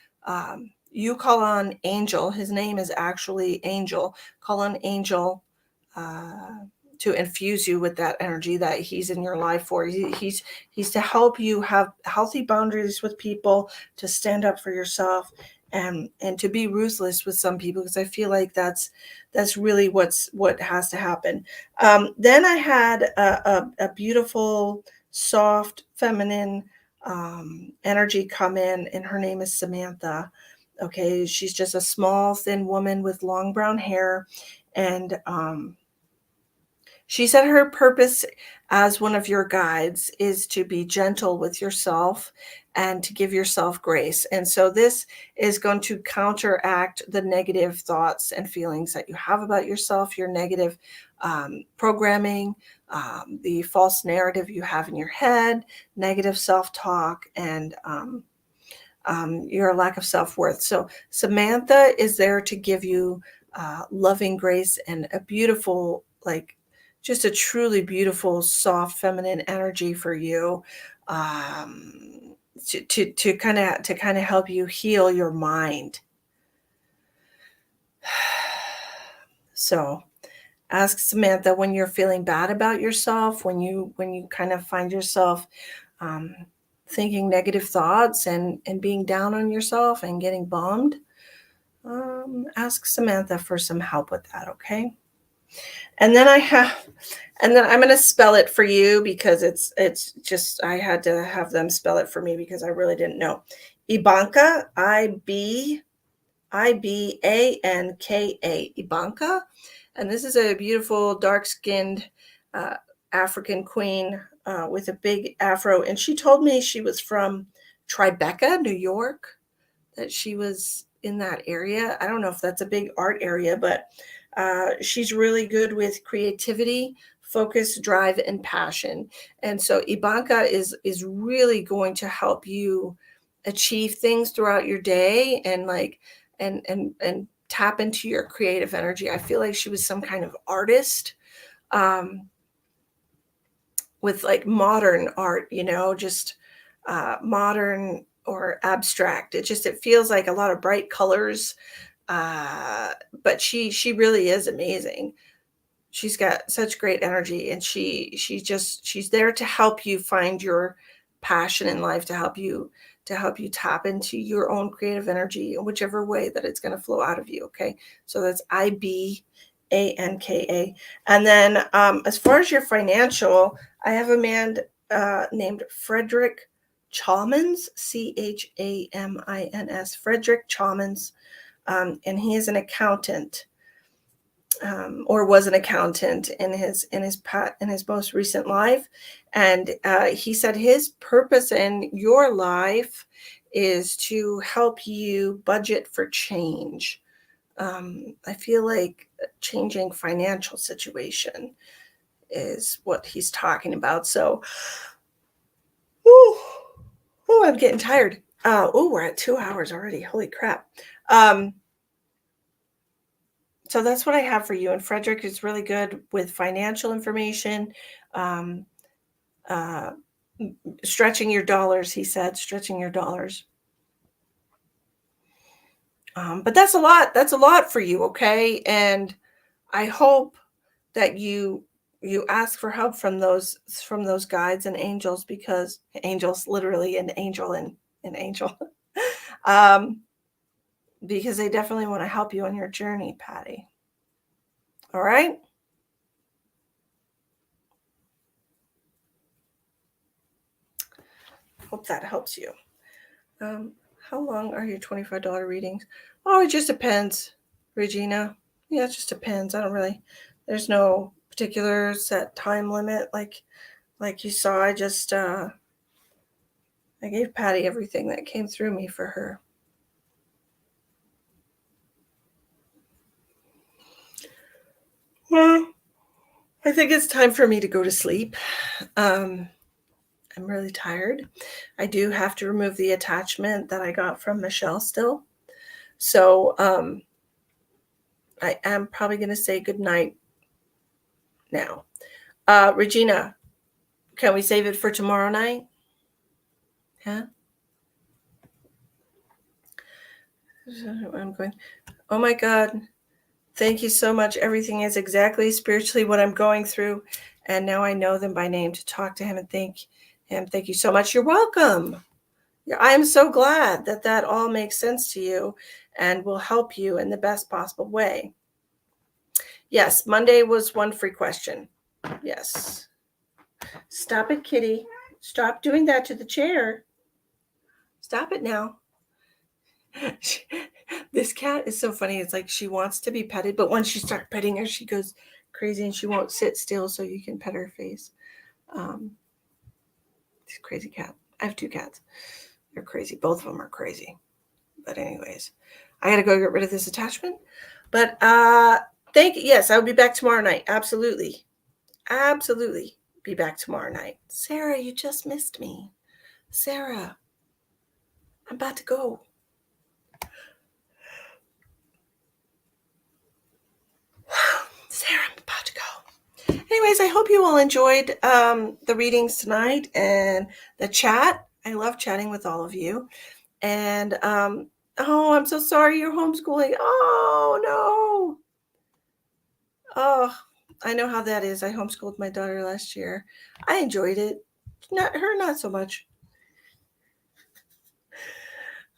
you call on Angel. His name is actually Angel. Call on Angel uh, to infuse you with that energy that he's in your life for. He's to help you have healthy boundaries with people, to stand up for yourself, and to be ruthless with some people, because I feel like that's really what has to happen. Then I had a beautiful, soft, feminine energy come in, and her name is Samantha. Okay, she's just a small, thin woman with long brown hair, and she said her purpose as one of your guides is to be gentle with yourself and to give yourself grace. And so this is going to counteract the negative thoughts and feelings that you have about yourself, your negative programming, the false narrative you have in your head, negative self talk, and your lack of self worth. So Samantha is there to give you loving grace and a beautiful, like, just a truly beautiful, soft, feminine energy for you, to kind of help you heal your mind. So ask Samantha when you're feeling bad about yourself, when you kind of find yourself um, thinking negative thoughts and being down on yourself and getting bummed. Ask Samantha for some help with that, okay? And then I'm going to spell it for you, because it's just, I had to have them spell it for me because I really didn't know. Ibanka, Ibanka, Ibanka, and this is a beautiful dark-skinned uh, African queen with a big afro, and she told me she was from Tribeca, New York, that she was in that area. I don't know if that's a big art area, but she's really good with creativity, focus, drive, and passion. And so Ibanka is really going to help you achieve things throughout your day, and like and tap into your creative energy. I feel like she was some kind of artist, um, with like modern art, just modern or abstract. It feels like a lot of bright colors, but she really is amazing. She's got such great energy, and she's there to help you find your passion in life, to help you tap into your own creative energy in whichever way that it's going to flow out of you. Okay, so that's Ibanka. And then as far as your financial, I have a man named Frederick Chalmins, Chamins, Frederick Chalmins, and he is an accountant, or was an accountant in his most recent life, and he said his purpose in your life is to help you budget for change. I feel like changing financial situation is what he's talking about. So, I'm getting tired. We're at 2 hours already. Holy crap. So that's what I have for you. And Frederick is really good with financial information, um, uh, stretching your dollars. He said, stretching your dollars. But that's a lot. That's a lot for you. Okay. And I hope that you ask for help from those guides and angels, because angels, literally an angel and an angel, um, because they definitely want to help you on your journey, Patty. All right. Hope that helps you. Um, how long are your $25 readings? Oh, it just depends, Regina. Yeah, it just depends. There's no particular set time limit. Like you saw, I gave Patty everything that came through me for her. Well, I think it's time for me to go to sleep. I'm really tired. I do have to remove the attachment that I got from Michelle still. So I am probably going to say goodnight now. Regina, can we save it for tomorrow night? Huh? I'm going, oh my God. Thank you so much. Everything is exactly spiritually what I'm going through. And now I know them by name to talk to him and thank him. Thank you so much. You're welcome. I'm so glad that that all makes sense to you and will help you in the best possible way. Yes, Monday was one free question. Yes. Stop it, kitty. Stop doing that to the chair. Stop it now. This cat is so funny. It's like she wants to be petted, but once you start petting her, she goes crazy and she won't sit still so you can pet her face. She's a crazy cat. I have two cats. They're crazy. Both of them are crazy. But anyways, I got to go get rid of this attachment. But yes, I will be back tomorrow night. Absolutely. Absolutely be back tomorrow night. Sarah, you just missed me. Sarah, I'm about to go. Sarah, I'm about to go. Anyways, I hope you all enjoyed the readings tonight and the chat. I love chatting with all of you. And oh, I'm so sorry you're homeschooling. Oh, no. Oh, I know how that is. I homeschooled my daughter last year. I enjoyed it. Not so much.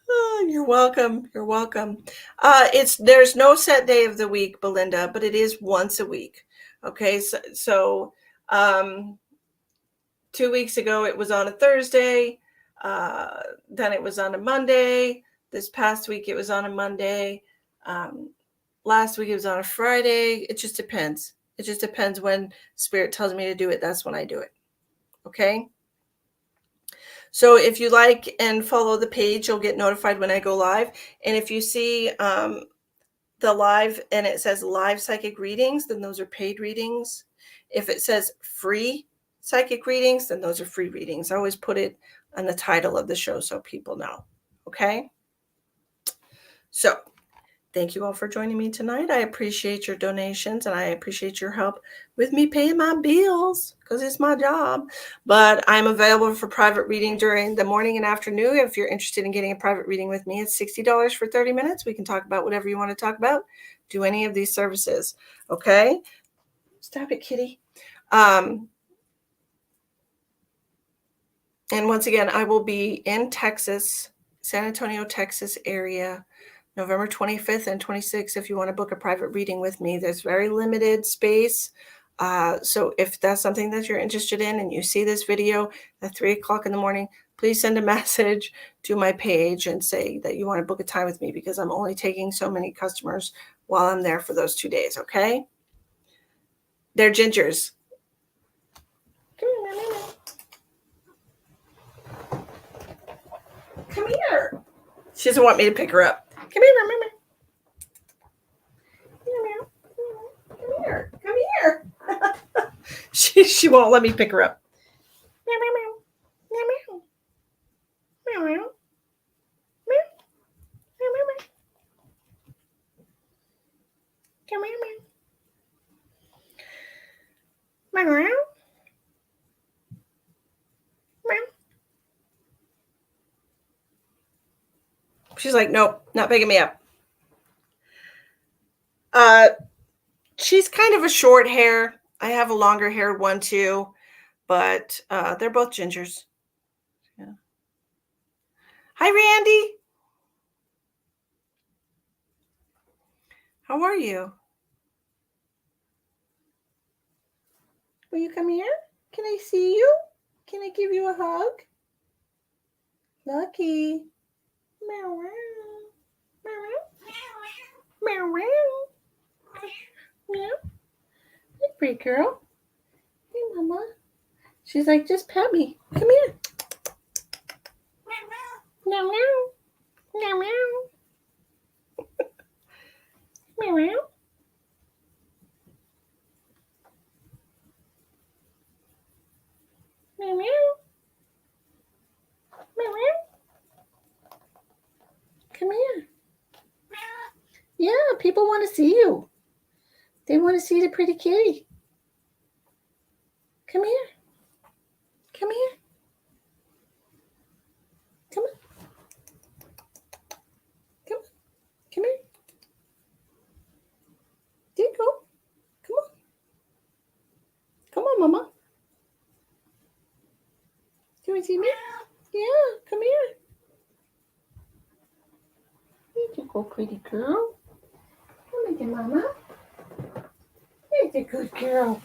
Oh, you're welcome. You're welcome. There's no set day of the week, Belinda, but it is once a week. Okay, so 2 weeks ago it was on a Thursday. Then it was on a Monday. This past week it was on a Monday. Last week it was on a Friday. It just depends. It just depends when Spirit tells me to do it. That's when I do it. Okay. So if you like and follow the page, you'll get notified when I go live. And if you see the live and it says live psychic readings, then those are paid readings. If it says free psychic readings, then those are free readings. I always put it on the title of the show so people know. Okay. So thank you all for joining me tonight. I appreciate your donations and I appreciate your help with me paying my bills because it's my job. But I'm available for private reading during the morning and afternoon. If you're interested in getting a private reading with me, it's $60 for 30 minutes. We can talk about whatever you want to talk about. Do any of these services. Okay. Stop it, kitty. And once again, I will be in Texas, San Antonio, Texas area, November 25th and 26th. If you want to book a private reading with me, there's very limited space. So if that's something that you're interested in and you see this video at 3:00 in the morning, please send a message to my page and say that you want to book a time with me because I'm only taking so many customers while I'm there for those 2 days. Okay. They're gingers. Come here, Mama. Come here. She doesn't want me to pick her up. Come here, Mama. Come here. Come here. She won't let me pick her up. Meow, meow, meow. Meow, meow. Meow, meow. Meow. Meow, meow, meow. Meow, meow, meow. Meow, meow. Meow. She's like, nope, not picking me up. She's kind of a short hair. I have a longer haired one too, but they're both gingers. Yeah. Hi, Randy. How are you? Will you come here? Can I see you? Can I give you a hug? Lucky. Meow, meow. Meow, meow. Meow, meow. Meow. Hey, pretty girl. Hey, Mama. She's like, just pet me. Come here. Meow, meow. Meow, meow. Meow, meow. Meow, meow. Meow, meow. Come here. Yeah, people want to see you. They want to see the pretty kitty. Come here. Come here. Come on. Come on. want to see me? Yeah, come here. Here's a good pretty girl. Come here, Mama. Here's a good girl.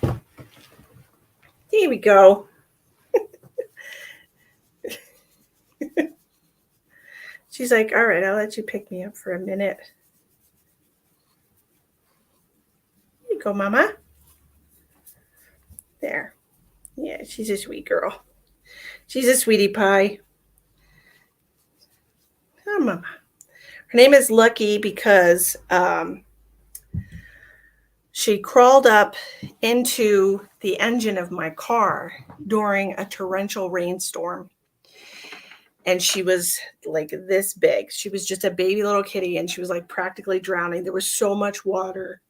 There we go. She's like, all right, I'll let you pick me up for a minute. Here you go, Mama. There. Yeah, she's a sweet girl. She's a sweetie pie. Oh, Mama. Her name is Lucky because she crawled up into the engine of my car during a torrential rainstorm. And she was like this big. She was just a baby little kitty, and she was like practically drowning. There was so much water.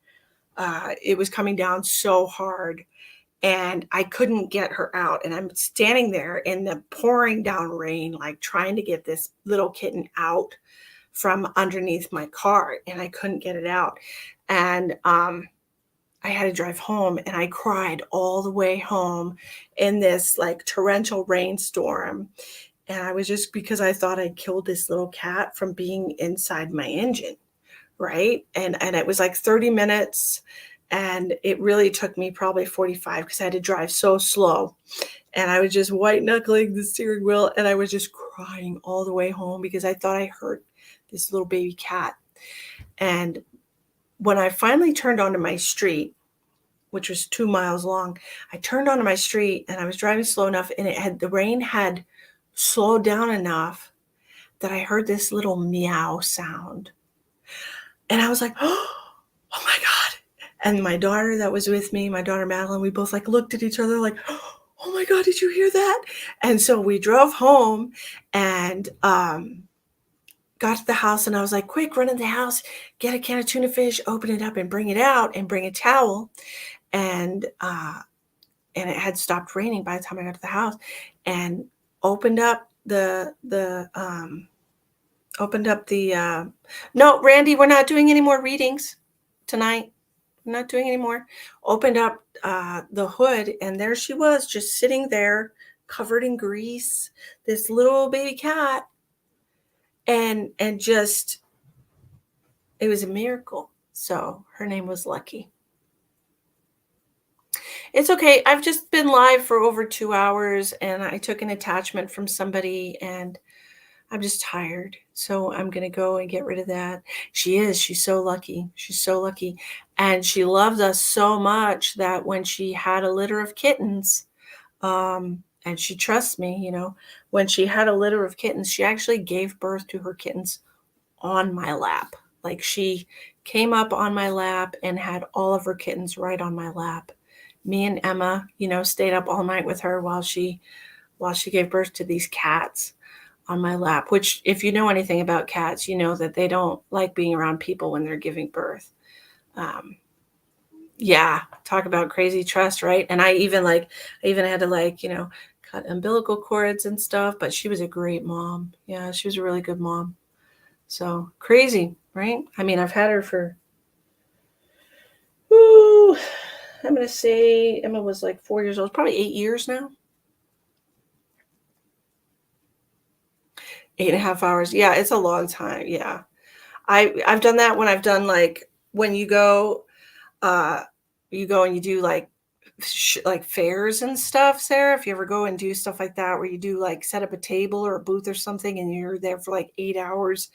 It was coming down so hard, and I couldn't get her out. And I'm standing there in the pouring down rain, like trying to get this little kitten out from underneath my car, and I couldn't get it out. And I had to drive home, and I cried all the way home in this like torrential rainstorm. And I was just because I thought I killed this little cat from being inside my engine, right? And it was like 30 minutes, and it really took me probably 45 because I had to drive so slow. And I was just white knuckling the steering wheel, and I was just crying all the way home because I thought I hurt this little baby cat. And when I finally turned onto my street, which was 2 miles long, I turned onto my street and I was driving slow enough, and the rain had slowed down enough that I heard this little meow sound. And I was like, oh my God. And my daughter that was with me, my daughter Madeline, we both like looked at each other like, oh my God, did you hear that? And so we drove home and got to the house, and I was like, quick, run in the house, get a can of tuna fish, open it up and bring it out, and bring a towel. And it had stopped raining by the time I got to the house, and opened up the no, Randy, we're not doing any more readings tonight. We're not doing any more. Opened up the hood, and there she was, just sitting there covered in grease, this little baby cat. And just, it was a miracle. So her name was Lucky. It's okay. I've just been live for over 2 hours, and I took an attachment from somebody, and I'm just tired. So I'm going to go and get rid of that. She's so lucky. She's so lucky. And she loved us so much that when she had a litter of kittens, and she trusts me, when she had a litter of kittens, she actually gave birth to her kittens on my lap. Like she came up on my lap and had all of her kittens right on my lap. Me and Emma, stayed up all night with her while she gave birth to these cats on my lap, which if you know anything about cats, you know that they don't like being around people when they're giving birth. Yeah, talk about crazy trust, right? And I even had to cut umbilical cords and stuff, but she was a great mom. Yeah, she was a really good mom. So crazy, right? I mean, I've had her for, I'm going to say Emma was like 4 years old, probably 8 years now. 8.5 hours. Yeah, it's a long time. Yeah. I've done that when I've done when you go and you do like fairs and stuff, Sarah, if you ever go and do stuff like that, where you do set up a table or a booth or something and you're there for 8 hours.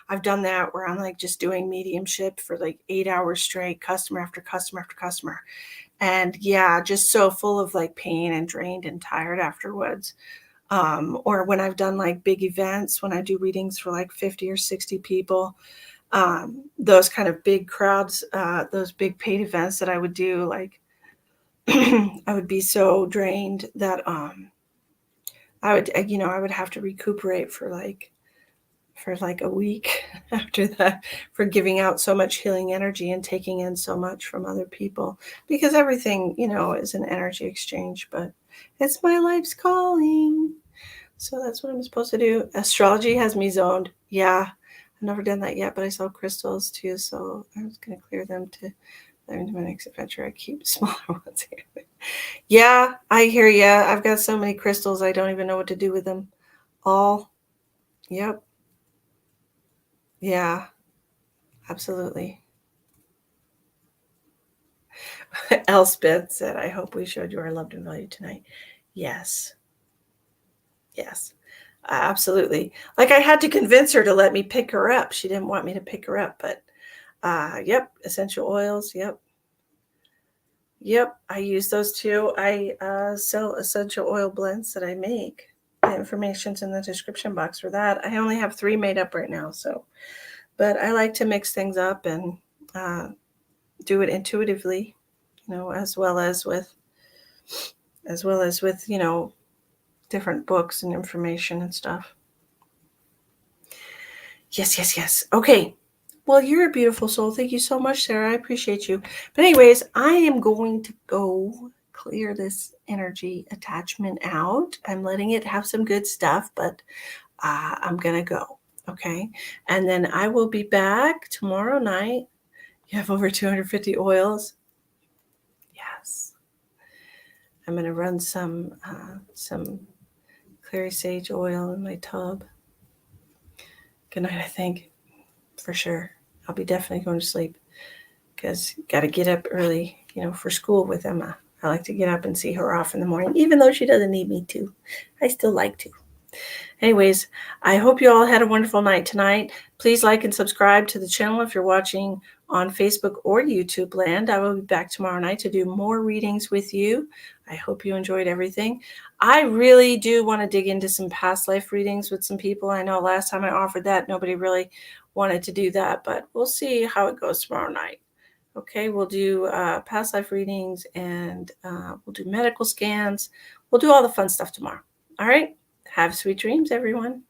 I've done that where I'm just doing mediumship for 8 hours straight, customer after customer after customer. And yeah, just so full of pain and drained and tired afterwards. Or when I've done big events, when I do readings for 50 or 60 people, those kind of big crowds, those big paid events that I would do, I would be so drained that I would have to recuperate for a week after that, for giving out so much healing energy and taking in so much from other people, because everything is an energy exchange. But it's my life's calling, so that's what I'm supposed to do. Astrology has me zoned. Yeah, I've never done that yet, but I saw crystals too, so I was going to clear them to Living to my next adventure, I keep smaller ones here. Yeah, I hear you. I've got so many crystals, I don't even know what to do with them all. Yep. Yeah, absolutely. Elspeth said, I hope we showed you our love and value tonight. Yes. Yes. Absolutely. Like I had to convince her to let me pick her up. She didn't want me to pick her up, but yep, essential oils. Yep. Yep, I use those too. I sell essential oil blends that I make. The information's in the description box for that. I only have 3 made up right now, so but I like to mix things up and uh, do it intuitively, as well as with different books and information and stuff. Yes, yes, yes. Okay. Well, you're a beautiful soul. Thank you so much, Sarah. I appreciate you. But anyways, I am going to go clear this energy attachment out. I'm letting it have some good stuff, but I'm going to go. Okay. And then I will be back tomorrow night. You have over 250 oils. Yes. I'm going to run some clary sage oil in my tub. Good night, I think, for sure. I'll be definitely going to sleep because got to get up early, for school with Emma. I like to get up and see her off in the morning, even though she doesn't need me to. I still like to. Anyways, I hope you all had a wonderful night tonight. Please like and subscribe to the channel if you're watching on Facebook or YouTube land. I will be back tomorrow night to do more readings with you. I hope you enjoyed everything. I really do want to dig into some past life readings with some people. I know last time I offered that, nobody really wanted to do that, but we'll see how it goes tomorrow night. Okay, we'll do past life readings and we'll do medical scans. We'll do all the fun stuff tomorrow. All right. Have sweet dreams, everyone.